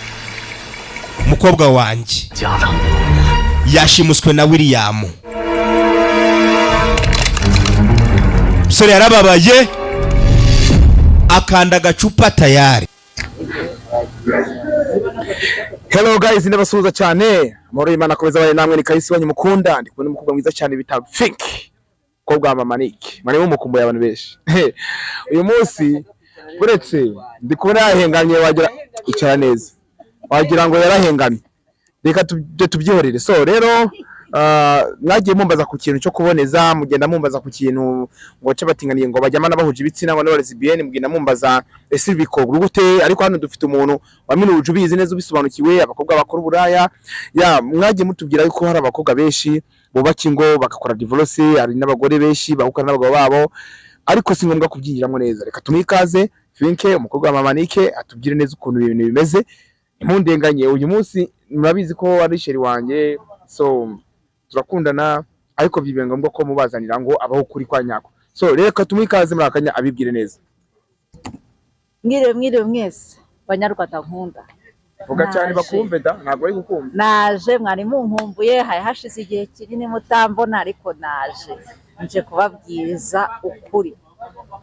umukobwa wanjye 家了。 yashimuswe na William sore yarababaye akanda gacupa tayari. Hello guys, ndabasuhuza cyane. Amahoro y'Imana akomeza baye namwe, ni Kahisi wanyu mukunda. Ndi kubona umukobwa mwiza cyane bita Fink. Kobwa Mama Nick. Mane mu mukumbuye abantu benshi. Uyu munsi buretse ndi kubona yahengamye wagira icara neza. Wagira ngo yarahengamye. Reka tubyihorere. So rero mwagiye mumbaza ku kintu cyo kuboneza, mugenda mumbaza ku kintu ngo cyabatinganiye ngo bajyamana bahuje ibitsina ngo n'aba lesbienne, mugenda mumbaza ese bikogura gute, ariko hano dufite umuntu waminuje ubizi neza ubisobanukiwe, abakobwa bakora uburaya. Ya mwagiye mutubwira yuko hari abakobwa benshi bubaka ingo bagakora divorce, ari n'abagore benshi bahukana n'abagabo babo, ariko si ngombwa kubyinjiramo neza. Reka tumikaze Finke, umukobwa wa Mama Nike, atubwire neza ukuntu ibintu bimeze. Impundenganye uyu munsi murabizi ko ari sheri wanjye, so turakundana, ariko bibe ngombwa ko mubazanira ngo abaho kuri kwa nyako. So reka tumwikaze muri akanya abibwire neza. Mwire mwese banyarwanda nkunda. Vuga cyane bakumve da, ntabwo ari gukumva. Naje mwari munkumbuye, haye hashize igihe kinini mutambona, ariko naje nje kubabwiriza ukuri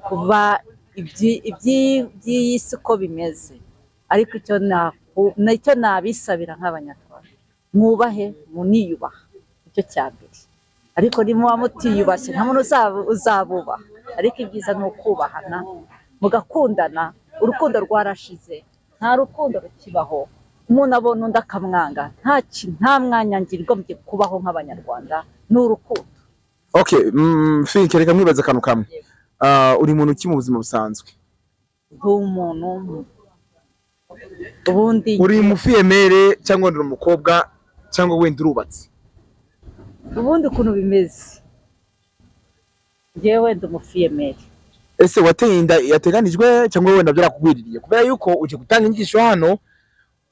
kuba iby'isi ko bimeze, ariko icyo nabisabira nk'abanyarwanda, mwubahe muniyubaha, icyo cyambere. Ariko nimuba mutiyubashye nta muntu uzabubaha, ariko ibyiza ni ukubahana mugakundana. Urukundo rwarashize, nta rukundo rukibaho, umuntu abona undi akamwanga, nta mwanya ngirwa mu kubaho nk'abanyarwanda ni urukundo. Okay, Finke reka mwibaze akantu kamwe. Uri muntu ki mu buzima busanzwe? Umuntu ubundi uri mufiyemere cyangwa ndi umukobwa cyangwa wenda urubatse? Ubundi ukuntu bimeze, yewe ndi umufiyemere. Ese wateye inda yateganijwe cyangwa wenda byarakugwiririye? Kubera yuko uje gutanga inyigisho hano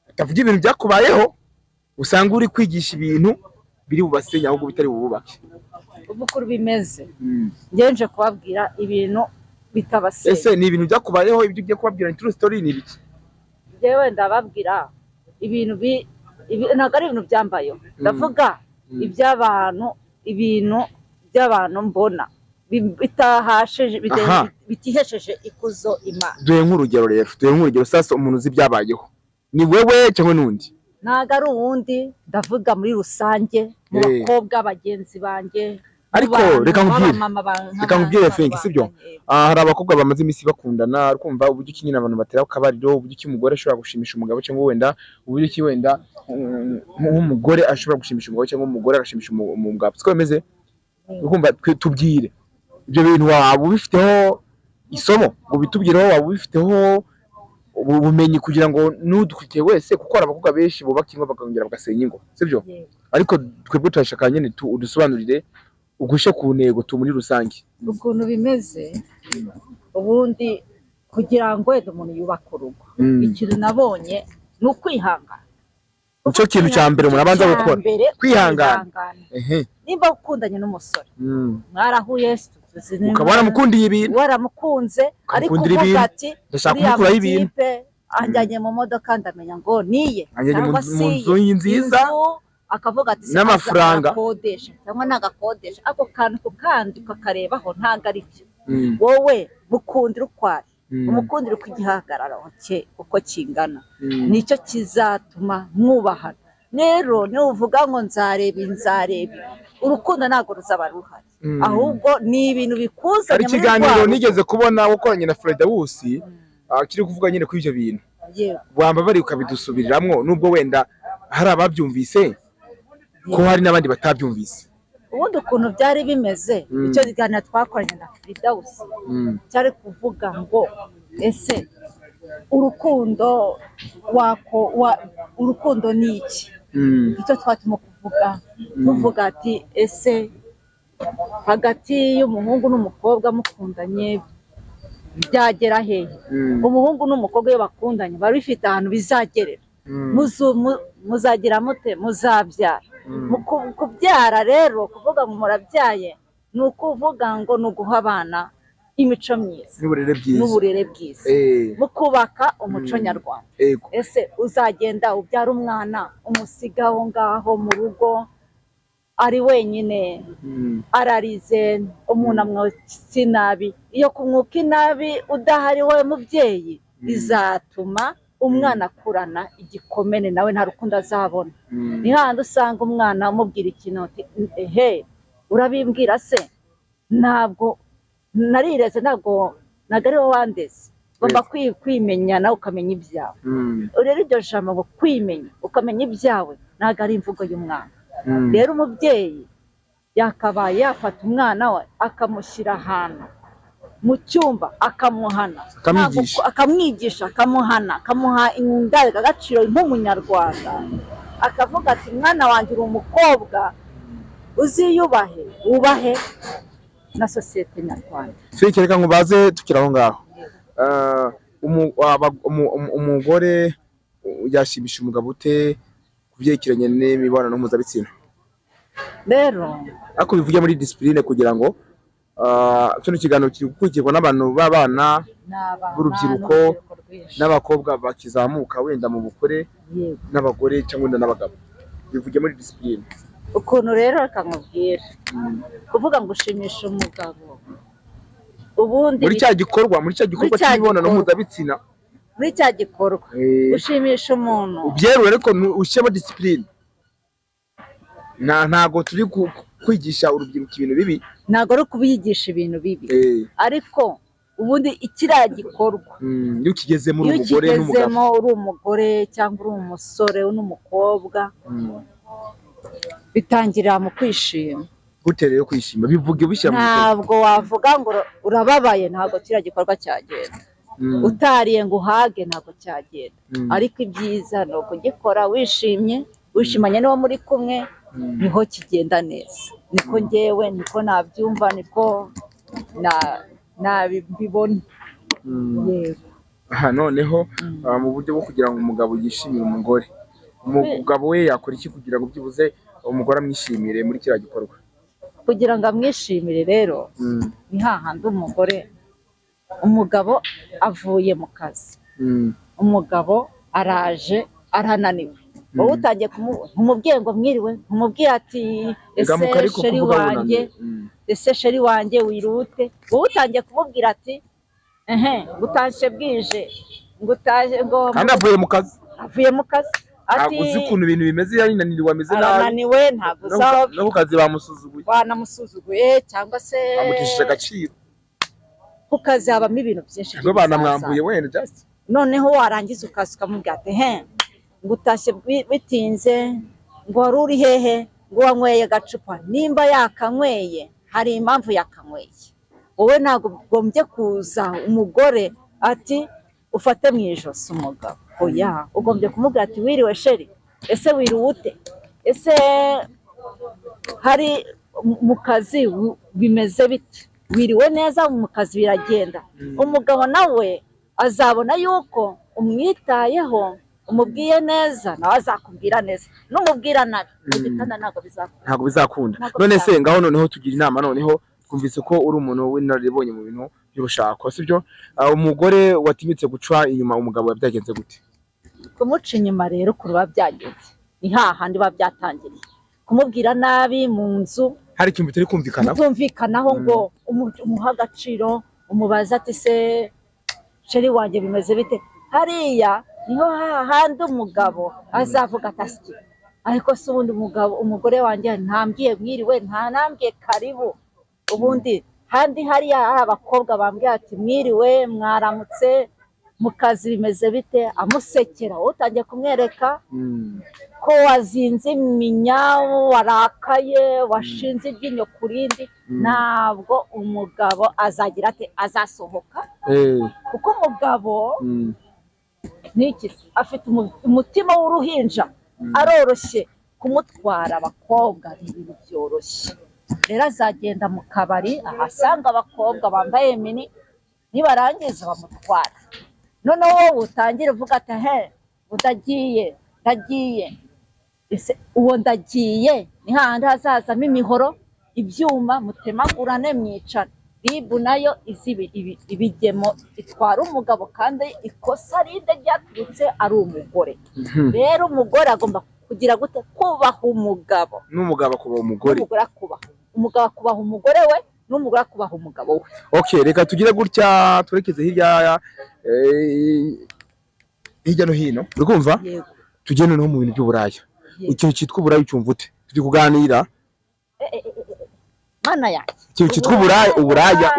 utavuga ibintu byakubayeho, usanga uri kwigisha ibintu biri bubasenya ahubwo bitari bububake. Ubukuru bimeze, ngenje kubabwira ibintu bitabasenya. Ese ni ibintu byakubayeho, ibyo ugiye kubabwira true story ni ibiki? Yewe ndababwira ibintu ntabwo ari ibintu byambayeho, ndavuga ibintu by'abantu mbona bitihesheje ikuzo Imana. Duhe nk'urugero rero, sasa umuntu uzi byabayeho ni wewe cyangwa n'undi? Ntago ari uwundi, ndavuga muri rusange mu bakobwa bagenzi banjye. Ariko reka nkubwire Finke, sibyo? Hari abakobwa bamaze imisi bakundana, kumva uburyo kinyina abantu batera kabariro, uburyo cy'umugore ashobora gushimisha umugabo cyangwa wenda uburyo ki wenda nk'umugore ashobora gushimisha umugabo cyangwa umugore agashimisha umugabo. Siko bimeze? Ukumva tubwire ibyo bintu waba ubifiteho isomo, ngo bitubwireho waba ubifiteho ubumenyi kugira ngo n'udukurikiye wese, kuko hari abakobwa benshi bubaka ingo bakongera bagasenya ingo, sibyo? Ariko twebwe turashaka nyine udusobanurire ugushe ku ntego muri rusange ukuntu bimeze. Ubundi kugira ngo wenda umuntu yubake urugo, ikintu nabonye ni ukwihangana. Nicyo kintu cya mbere umuntu abanza gukora, kwihangana. Nimba ukundanye n'umusore mwarahuye ukaba waramukundiye ibintu waramukunze ariko uvuga ati ndashaka kumukuraho ibintu anjyanye mu modoka ndamenya ngo niye cyangwa se mu nzu nziza akavuga ati n'amafaranga akodesha cyangwa nagakodesha ako kantu kandi ukakarebaho ntago ari cyo wowe mukundira ukwari umukundira uko igihagararo cye uko kingana nicyo kizatuma mwubahana rero nuvuga ngo nzareba urukundo ntago ruzaba ruhari ahubwo ni ibintu bikuzanye muri kiganiro nigeze kubona wakoranye na Fredawus kiri kuvuga nyine kuri ibyo bintu wamba bari ukabidusubiriramwo nubwo wenda hari ababyumvise ko hari n'abandi batabyumvise ubundi ukuntu byari bimeze icyo kiganiro twakoranye na Fredawus cyari kuvuga ngo ese urukundo urukundo ni iki icyo twatuma kuvuga ati ese hagati y'umuhungu n'umukobwa mukundanye byagera hehe umuhungu n'umukobwa iyo bakundanye bari bifite ahantu bizagerera muzagira mute muzabyara kubyara rero kuvuga ngo murabyaye ni ukuvuga ngo ni uguha abana imico myiza n'uburere bwiza mu kubaka umuco nyarwanda ese uzagenda ubyara umwana umusiga aho ngaho mu rugo ari wenyine ararize umuntu amwotsa inabi iyo kumwuka inabi udahari wowe mubyeyi bizatuma umwana akurana igikomene nawe nta rukundo azabona ni handi usanga umwana umubwira ikintu ehe urabimbwira se ntabwo narireze ntabwo ari wowe wandeze ugomba kwimenya nawe ukamenya ibyawe rero iryo jambo ngo kwimenya ukamenya ibyawe ntabwo ari imvugo y'umwana rero umubyeyi yakabaye yafata umwana we akamushyira ahantu mu cyumba akamuhana akamwigisha akamuhana akamuha indangagaciro nk'umunyarwanda akavuga ati mwana wanjye uri umukobwa uziyubahe wubahe na sosiyete nyarwanda reka nkubaze tukiri aho ngaho umugore yashimisha umugabo ute kubyerekeranye n'imibonano mpuzabitsina rero ariko bivuge muri disipurine kugira ngo kino kiganiro kiri gukurikirwa n'abantu b'abana b'urubyiruko n'abakobwa bakizamuka wenda mu bukore n'abagore cyangwa wenda n'abagabo bivuge muri disipurine ukuntu rero akamubwira kuvuga ngo ushimisha umugabo ubundi muri cya gikorwa cy'imibonano mpuzabitsina muri cya gikorwa ushimisha umuntu ubyerura ariko ushyemo disipurine ntago turi kwigisha urubyiruko ibintu bibi ntago ari kubigisha ibintu bibi ariko ubundi ikiriya gikorwa iyo ukigezemo uri umugore n'umugabo uri umugore cyangwa uri umusore n'umukobwa bitangirira mu kwishima gute rero kwishima bivuge ubishyira mu ntabwo wavuga ngo urababaye ntabwo kiriya gikorwa cyagenda utariye ngo uhage ntabwo cyagenda ariko ibyiza ni ukugikora wishimanye n'uwo muri kumwe niho kigenda neza niko ngewe niko nabyumva niko nabibona yego aha noneho mu buryo bwo kugira ngo umugabo yishimire umugore umugabo we yakora iki kugira ngo byibuze umugore amwishimire muri kiriya gikorwa kugira ngo amwishimire rero ni hahandi umugabo avuye mu kazi umugabo araje arananiwe wowe utangiye kumubwiye ngo mwiriwe umubwiye ati ese sheri wanjye wirute wowe utangiye kumubwira ati ngutashye bwije kandi avuye mu kazi ati uzi ukuntu ibintu bimeze yarinaniriwe ameze nabi arananiwe ntabwo uzaba no ku kazi banamusuzuguye cyangwa se amutesheje agaciro ku kazi habamo ibintu byinshi ngo banamwambuye wenda just noneho warangiza ukazi ukamubwira ati ngo utashye bitinze ngo wari uri hehe ngo wanyweye agacupa nimba yakanyweye hari impamvu yakanyweye wowe ntabwo ugombye kuza umugore ati ufate mu ijosi umugabo oya ugombye kumubwira ati wiriwe sheri ese wiriwe ute ese hari mu kazi bimeze bite wiriwe neza mu kazi biragenda umugabo nawe azabona yuko umwitayeho umubwiye neza nawe azakubwira neza n'umubwira nabi kandi ntabwo bizakunda none se ngaho noneho tugira inama noneho twumvise ko uri umuntu w'inararibonye mu bintu by'urushako sibyo umugore watinyutse guca inyuma umugabo yabyagenze gute kumuca inyuma rero kuruba byagenze ni hahandi babyatangiriye kumubwira nabi mu nzu hari ikintu turi kumvikanaho ngo umuha agaciro umubaza ati se sheri wanjye bimeze bite hariya niho hahandi umugabo azavuga atasi ariko se ubundi umugore wanjye ntambwiye mwiriwe ntanambwiye karibu ubundi handi hariya hari abakobwa bambwiye ati mwiriwe mwaramutse mu kazi bimeze bite amusekera utangiye kumwereka ko wazinze iminya warakaye washinze ibyinyo ku rindi ntabwo umugabo azagira ati azasohoka kuko umugabo niki afite umutima w'uruhinja aroroshye kumutwara abakobwa ibintu byoroshye rero azagenda mu kabari ahasanga abakobwa bambaye mini nibarangiza bamutwara noneho wowe utangire uvuga ati ndagiye uwo ndagiye ni hahandi hazazamo imihoro ibyuma mutemagurane mwicara ribu nayo izi ibigemo itwara umugabo kandi ikosa rinde ryaturutse ari umugore rero umugore agomba kugira gute kubaha umugabo n'umugabo akubaha umugore umugabo akubaha umugore we n'umugore akubaha umugabo we okay reka tugire gutya turekeze hirya no hino uri kumva tugende no mu bintu by'uburaya ikintu cyitwa uburaya ucyumva ute turi kuganira mana yanjye ikintu cyitwa uburaya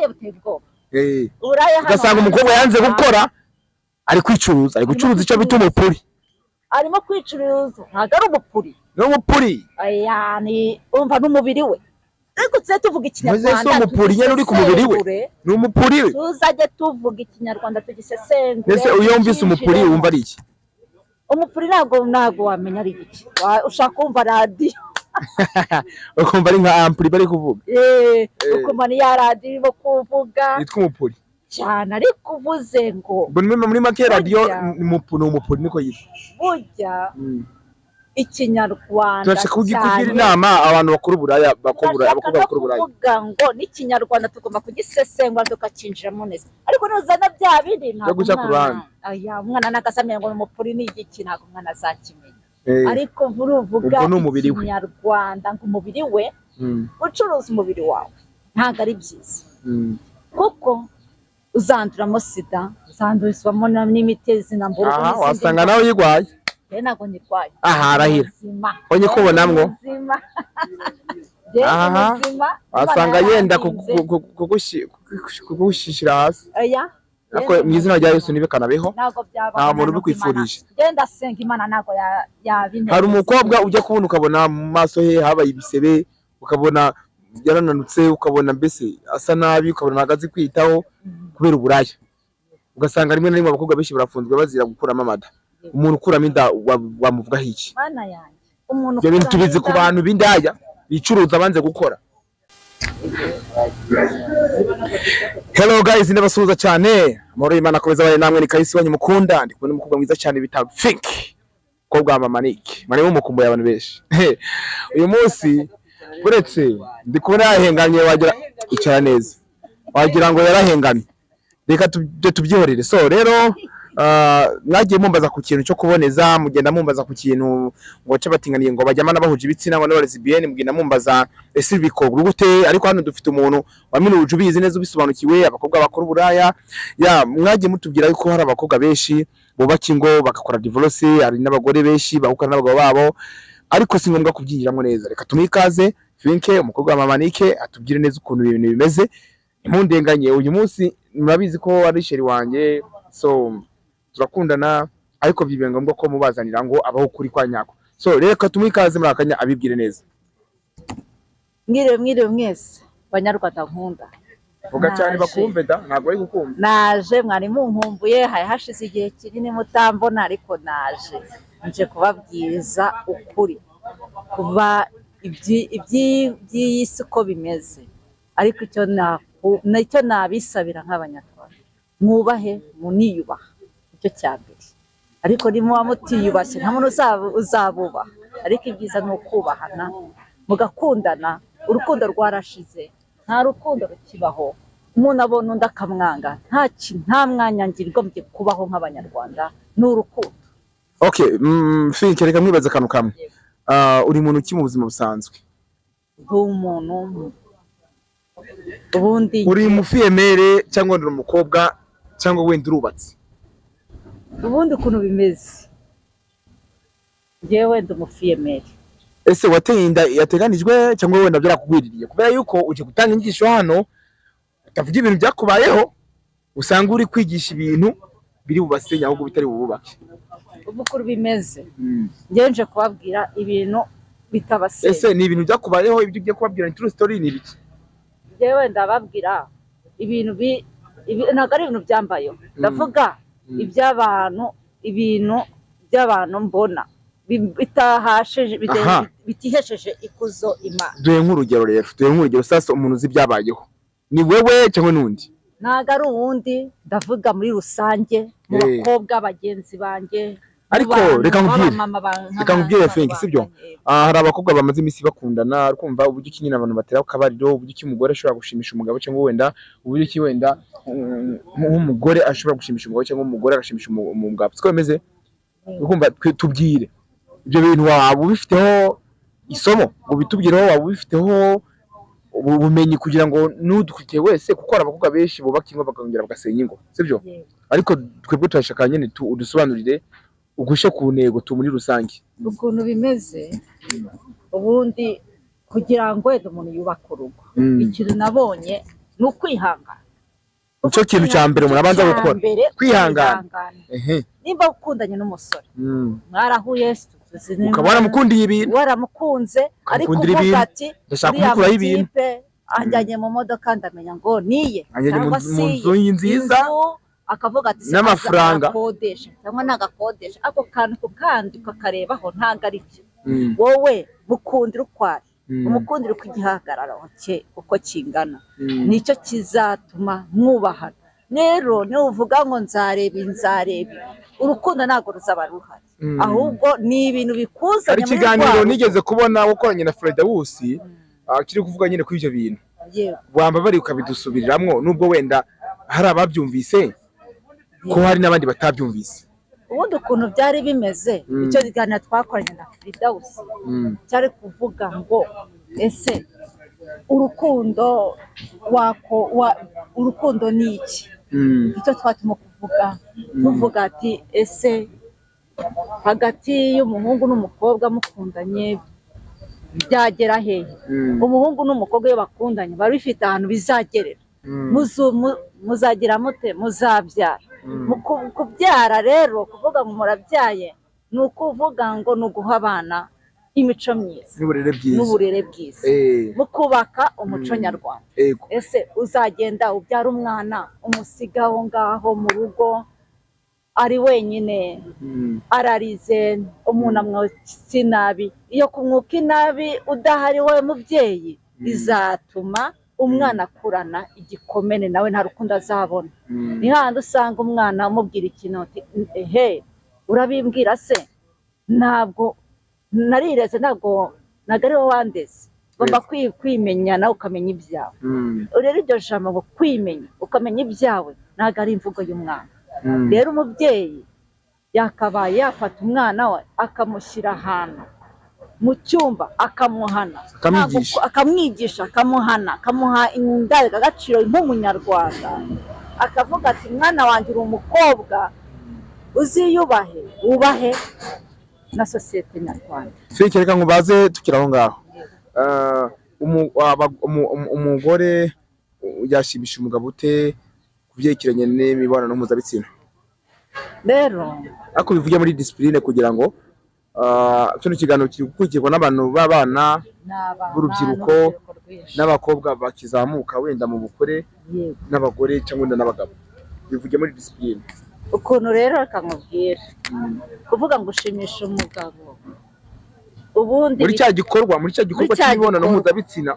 buteye ubwoba ugasanga umukobwa yanze gukora ari kwicuruza ari gucuruza icyo bita umupuri arimo kwicuruza ntabwo ari umupuri ni umupuri ni umva n'umubiri we ariko tujye tuvuga ikinyarwanda umupuri nyine uri ku mubiri we ni umupuri we tuzajye tuvuga ikinyarwanda tugisesengure mbese iyo wumvise umupuri wumva ari iki umupuri ntabwo wamenya ari iki ushaka kumva radiyo ukumva ari nka ampuri bari kuvuga ukumva ni ya radiyo irimo kuvuga yitwa umupuri cyane ariko uvuze ngo muri make radiyo ni umupuri niko yitwa burya ikinyarwanda turashaka kugira inama abantu bakuru uburaya kuvuga ngo n'ikinyarwanda tugomba kugisesengura tukacinjiramo neza ariko nuzana bya bindi ntabwo umwana n'agasamira ngo umupuri ni igiki ntabwo umwana azakimenya ariko vuruvuga ikinyarwanda ngo umubiri we ucuruza umubiri wawe ntabwo ari byiza kuko uzanduramo sida uzandurizwamo n'imitezi na mburugu n'izindi wasanga nawe uyirwaye ntabwo nyirwaye arahira onye kubonamwo wasanga yenda kugushyira hasi ariko mu izina rya Yesu nibekanabeho nta muntu ubikwifurije genda senga Imana ntabwo yabintera hari umukobwa ujya kubona ukabona mu maso he habaye ibisebe ukabona yarananutse ukabona mbese asa nabi ukabona ntabwo azi kwitaho kubera uburaya ugasanga rimwe na rimwe abakobwa benshi barafunzwe bazira gukuramo amada umuntu ukuramo inda wamuvugaho iki mana yanjye umuntu ibyo bintu tubizi ku bantu b'indaya bicuruza banze gukora hello guys ndabasuhuza cyane amahoro y'Imana akomeza bari namwe ni Kahisi wanyu mukunda ndi kubona umukobwa mwiza cyane bita Fink ko bwa mama Nick mari mukumbuye abantu benshi uyu munsi uretse ndi kubona yahengamye wagira icara neza wagira ngo yarahengamye reka tubyihorere so rero mwagiye mumbaza ku kintu cyo kuboneza mugenda mumbaza ku kintu ngo cyabatinganiye ngo bajyamana bahuje ibitsina ngo n'abalesbienne mugenda mumbaza ese bikogwa gute ariko hano dufite umuntu waminuje ubizi neza ubisobanukiwe abakobwa bakora uburaya mwagiye mutubwira yuko hari abakobwa benshi bubaka ingo bagakora divorce ari n'abagore benshi bahukana n'abagabo babo ariko si ngombwa kubyinjiramo neza reka tumikaze Finke umukobwa wa mama Nike atubwire neza ukuntu ibintu bimeze impundenganye uyu munsi murabizi ko ari sheri wanjye so turakundana ariko bibe ngombwa ko mubazanira ngo abaho kuri kwa nyako so reka tumikaze muri akanya abibwire neza mwiriwe mwese banyarwanda nkunda vuga cyane bakumve da ntabwo ari gukumva naje mwari munkumbuye hashize igihe kinini mutambona ariko naje nje kubabwiriza ukuri kuba iby'isi uko bimeze ariko icyo nabisabira nk'abanyarwanda mwubahe muniyubaha icyo cya mbere ariko nimuba mutiyubashye nta muntu uzabubaha ariko ibyiza ni ukubahana mugakundana urukundo rwarashize nta rukundo rukibaho umuntu abona undi akamwanga nta mwanya ngirwa kubaho nk'abanyarwanda ni urukundo. Okay, Fink reka mwibaza akantu kamwe. Uri muntu ki mu buzima busanzwe? Umuntu ubundi uri umufiyemere cyangwa uri umukobwa cyangwa wenda urubatse? Ubundi ukuntu bimeze jewe ndi umufiyemere. Ese wateye inda yateganijwe cyangwa wenda byarakugwiririye? Kubera yuko uje gutanga inyigisho hano utavuga ibintu byakubayeho usanga uri kwigisha ibintu biri bubasenya ahubwo bitari bububake. Ubukuru bimeze ngenje kubabwira ibintu bitabasenya. Ese ni ibintu byakubayeho ibyo ugiye kubabwira true story ni biki? Jewe ndababwira ibintu ntabwo ari ibintu byambayeho ndavuga ibintu by'abantu mbona bitihesheje ikuzo Imana. Duhe nk'urugero rero sasa umuntu uzi byabayeho ni wewe cyangwa nundi? Ntago ari uwundi ndavuga muri rusange mu bakobwa bagenzi banjye. Ariko reka nkubwire Fink sibyo hari abakobwa bamaze imisi bakundana kumva uburyo kinyina abantu batera kabariro uburyo cy'umugore ashobora gushimisha umugabo cyangwa wenda uburyo ki wenda nk'umugore ashobora gushimisha umugabo cyangwa umugore agashimisha umugabo siko bimeze ukumva tubwire ibyo bintu waba ubifiteho isomo ngo bitubwireho waba ubifiteho ubumenyi kugira ngo nudukurikiye wese kuko hari abakobwa benshi bubaka ingo bakongera bagasenya ingo sibyo ariko twebwe turashaka nyine udusobanurire ugushe ku ntego muri rusange ukuntu bimeze. Ubundi kugira ngo umuntu yubake urugo ikintu nabonye ni ukwihangana. Nicyo kintu cya mbere umuntu abanza gukora, kwihangana. Nimba ukundanye n'umusore mwarahuye ukaba waramukundiye ibintu waramukunze ariko uvuga ati ndashaka kumukuraho ibintu anjyanye mu modoka ndamenya ngo niye cyangwa se mu nzu nziza akavuga ati n'amafaranga cyangwa nagakodesha ako kantu kandi kakarebaho ntago ari byo. Wowe mukundira ukwari umukundira uko igihagararo cye uko kingana nicyo kizatuma mwubahana. Rero nuvuga ngo nzareba urukundo ntago ruzaba ruhari ahubwo ni ibintu bikuzanye. Ari ikiganiro nigeze kubona wakoranye na Fredawus kiri kuvuga nyine kuri ibyo bintu wamba bari ukabidusubiriramwo nubwo wenda hari ababyumvise ko hari n'abandi batabyumvise. Ubundi ukuntu byari bimeze icyo kiganiro twakoranye na Fredawus cyari kuvuga ngo ese urukundo ni iki? Icyo twatuma tuvuga ati ese hagati y'umuhungu n'umukobwa mukundanye byagera hehe? Umuhungu n'umukobwa iyo bakundanye bari bifite ahantu bizagerera. Muzagira mute? Muzabyara. Kubyara rero kuvuga ngo murabyaye ni ukuvuga ngo ni uguha abana imico myiza n'uburere bwiza mukubaka umuco nyarwanda. Ese uzagenda ubyara umwana umusiga aho ngaho mu rugo ari wenyine ararize umuntu amwotsa inabi? Iyo kumwuka inabi udahari wowe mubyeyi bizatuma umwana akurana igikomene nawe nta rukundo azabona. Ni handi usanga umwana umubwira ikintu ati urabimbwira se ntabwo narireze ntabwo ari wowe wandeze. Ugomba kwimenya nawe ukamenya ibyawe. Rero iryo jambo ngo kwimenya ukamenya ibyawe ntabwo ari imvugo y'umwana. Rero umubyeyi yakabaye yafata umwana we akamushyira ahantu mu cyumba akamuhana akamwigisha akamuhana akamuha indangagaciro nk'umunyarwanda akavuga ati mwana wanjye uri umukobwa uziyubahe wubahe na sosiyete nyarwanda. Reka nkubaze tukiri aho ngaho umugore yashimisha umugabo ute ku byerekeranye n'imibonano mpuzabitsina? Rero ariko bivuye muri discipline kugira ngo kino kiganiro kiri gukurikirwa n'abantu b'abana b'urubyiruko n'abakobwa bakizamuka wenda mu bukore n'abagore cyangwa n'abagabo. Bivuye muri discipline ukuntu rero akamubwira kuvuga ngo ushimisha umugabo ubundi muri cya gikorwa cy'imibonano mpuzabitsina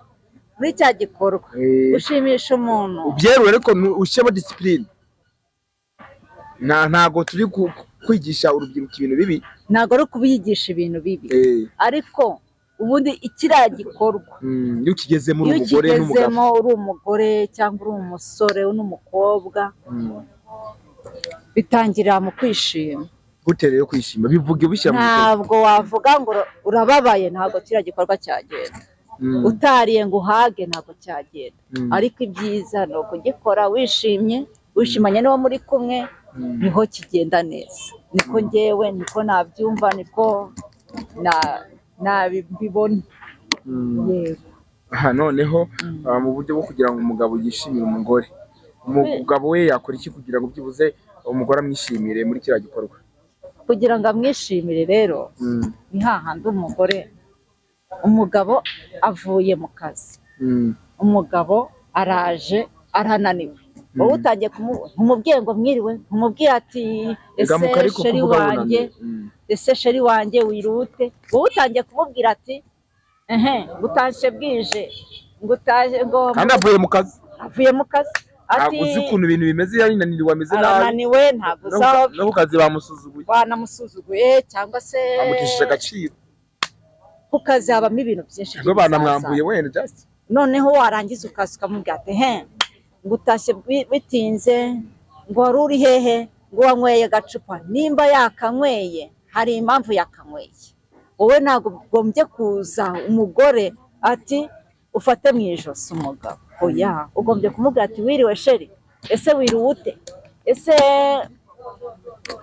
muri cya gikorwa ushimisha umuntu ubyerure ariko ushyemo discipline. Ntago turi kwigisha urubyiruko ibintu bibi, ntago ari kubigisha ibintu bibi, ariko ubundi ikiriya gikorwa iyo ukigezemo uri umugore n'umugabo uri umugore cyangwa uri umusore n'umukobwa bitangirira mu kwishima. gute rero kwishima bivuge bishyira mu ntabwo wavuga ngo urababaye ntabwo kiriya gikorwa cyagenda utariye ngo uhage ntabwo cyagenda ariko ibyiza ni ukugikora wishimanye n'uwo muri kumwe niho kigenda neza niko ngewe niko nabyumva niko nabibona. aha noneho mu buryo bwo kugira ngo umugabo yishimire umugore umugabo we yakora iki kugira ngo byibuze umugore amwishimire muri kiriya gikorwa? kugira ngo amwishimire rero ni hahandi umugabo avuye mu kazi umugabo araje arananiwe wowe utangiye kumubwira ngo mwiriwe nkumubwira ati ese sheri wanjye wirute wowe utangiye kumubwira ati gutaje bwije ngo utaje ngo kandi avuye mu kazi ati uzi ukuntu ibintu bimeze yarinaniriwe ameze nabi arananiwe ntabwo uzaba no ku kazi banamusuzuguye cyangwa se bamutishije agaciro ku kazi habamo ibintu byinshi ngo banamwambuye wenda just noneho warangiza ukazi ukamubwira ati ngo utashye bitinze ngo wari uri hehe ngo wanyweye agacupa nimba yakanyweye hari impamvu yakanyweye wowe ntabwo ugombye kuza umugore ati ufate mu ijosi umugabo oya ugombye kumubwira ati wiriwe sheri ese wiriwute ese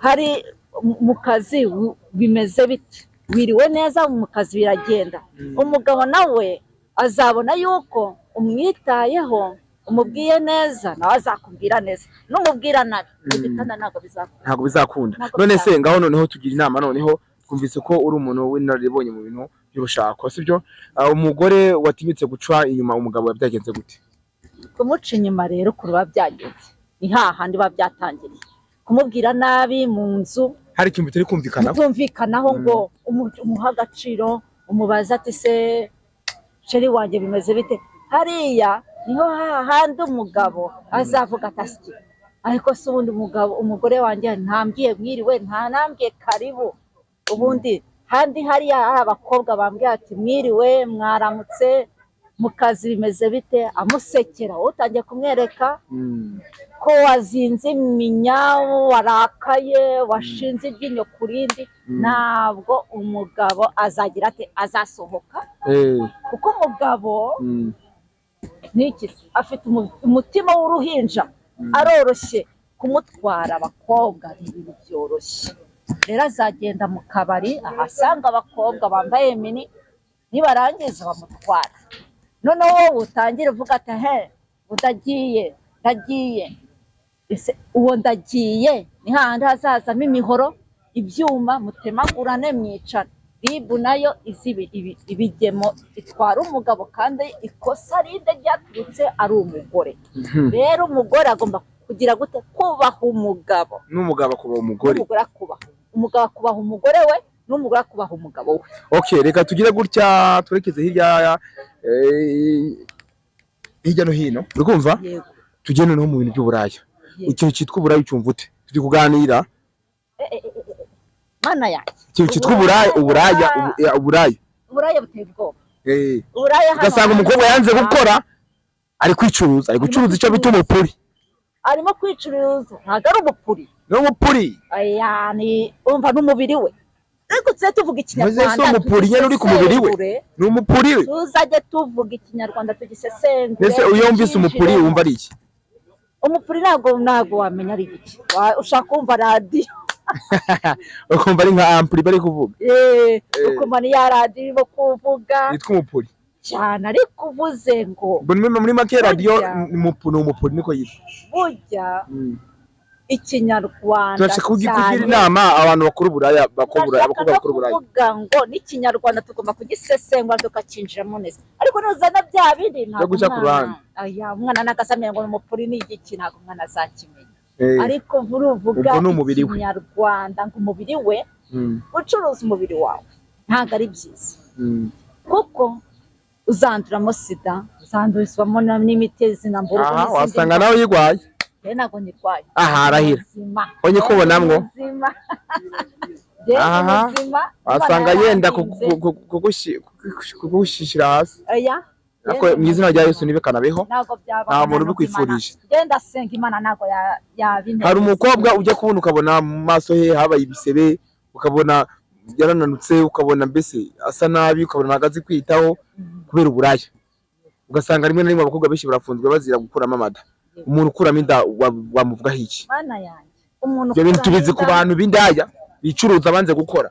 hari mu kazi bimeze bite wiriwe neza mu kazi biragenda umugabo nawe azabona yuko umwitayeho umubwiye neza nawe azakubwira neza n'umubwira nabi ubitana ntabwo bizakunda none se ngaho noneho tugira inama noneho twumvise ko uri umuntu w'inararibonye mu bintu by'urushako sibyo umugore watinyutse guca inyuma umugabo yabyagenze gute? kumuca inyuma rero kuruba byagenze ni hahandi babyatangiriye kumubwira nabi mu nzu hari ikintu turi kumvikanaho ngo umuha agaciro umubaza ati se sheri wanjye bimeze bite hariya niho hahandi umugabo azavuga atasi ariko se ubundi umugore wanjye ntambwiye mwiriwe ntanambwiye karibu ubundi handi hariya hari abakobwa bambwiye ati mwiriwe mwaramutse mu kazi bimeze bite amusekera utangiye kumwereka ko wazinze iminya warakaye washinze iryinyo ku rindi ntabwo umugabo azagira ati azasohoka kuko umugabo niki afite umutima w'uruhinja aroroshye kumutwara abakobwa ibintu byoroshye rero azagenda mu kabari ahasanga abakobwa bambaye mini nibarangiza bamutwara noneho wowe utangire uvuga ati ndagiye ese uwo ndagiye ni hahandi hazazamo imihoro ibyuma mutemagurane mwicara ribu nayo izi ibigemo itwara umugabo kandi ikosa rinde ryaturutse ari umugore rero umugore agomba kugira gute kubaha umugabo n'umugabo akubaha umugore umugabo akubaha umugore we n'umugore akubaha umugabo we. Okay reka tugire gutya turekeze hirya no hino urumva tugende no mu bintu by'uburaya ikintu cyitwa uburaya ucyumva ute turi kuganira mana yanjye ikintu cyitwa uburaya buteye ubwoba ugasanga umukobwa yanze gukora ari gucuruza icyo bita umupuri arimo kwicuruza ntabwo ari umupuri n'umupuri ni umva n'umubiri we ariko tujye tuvuga ikinyarwanda umupuri nyine uri ku mubiri we ni umupuri we tuzajye tuvuga ikinyarwanda tugisesengure mbese iyo wumvise umupuri wumva ari iki? umupuri ntabwo wamenya ari iki ushaka kumva radiyo ukumva ari nka ampuri bari kuvuga ukumva ni ya radiyo irimo kuvuga yitwa umupuri cyane ariko uvuze ngo muri make radiyo ni umupuri niko yitwa burya ikinyarwanda turashaka kugira inama abantu bakuru uburaya kuvuga ngo n'ikinyarwanda tugomba kugisesengura tukacinjiramo neza ariko nuzana bya bindi ntabwo umwana n'agasamira ngo umupuri ni igiki ntabwo umwana azakimenya ariko uvuga ikinyarwanda ngo umubiri we ucuruza umubiri wawe ntabwo ari byiza kuko uzanduramo sida uzandurizwamo n'imiti zinambura wasanga nawe uyirwaye ntabwo nyirwaye arahira onye kubonamwo aha wasanga yenda kugushishira hasi ariko mu izina rya Yesu nibekanabeho nta muntu ubikwifurije genda senga Imana nago yabine hari umukobwa ujya kubona ukabona mu maso he habaye ibisebe ukabona yarananutse ukabona mbese asa nabi ukabona nagazi kwitaho kubera uburaya ugasanga rimwe na rimwe abakobwa benshi barafunzwe bazira gukuramo amada umuntu ukuramo inda wamuvuga iki Mana yanjye umuntu ibyo bintu tubizi ku bantu b'indaya bicuruza banze gukora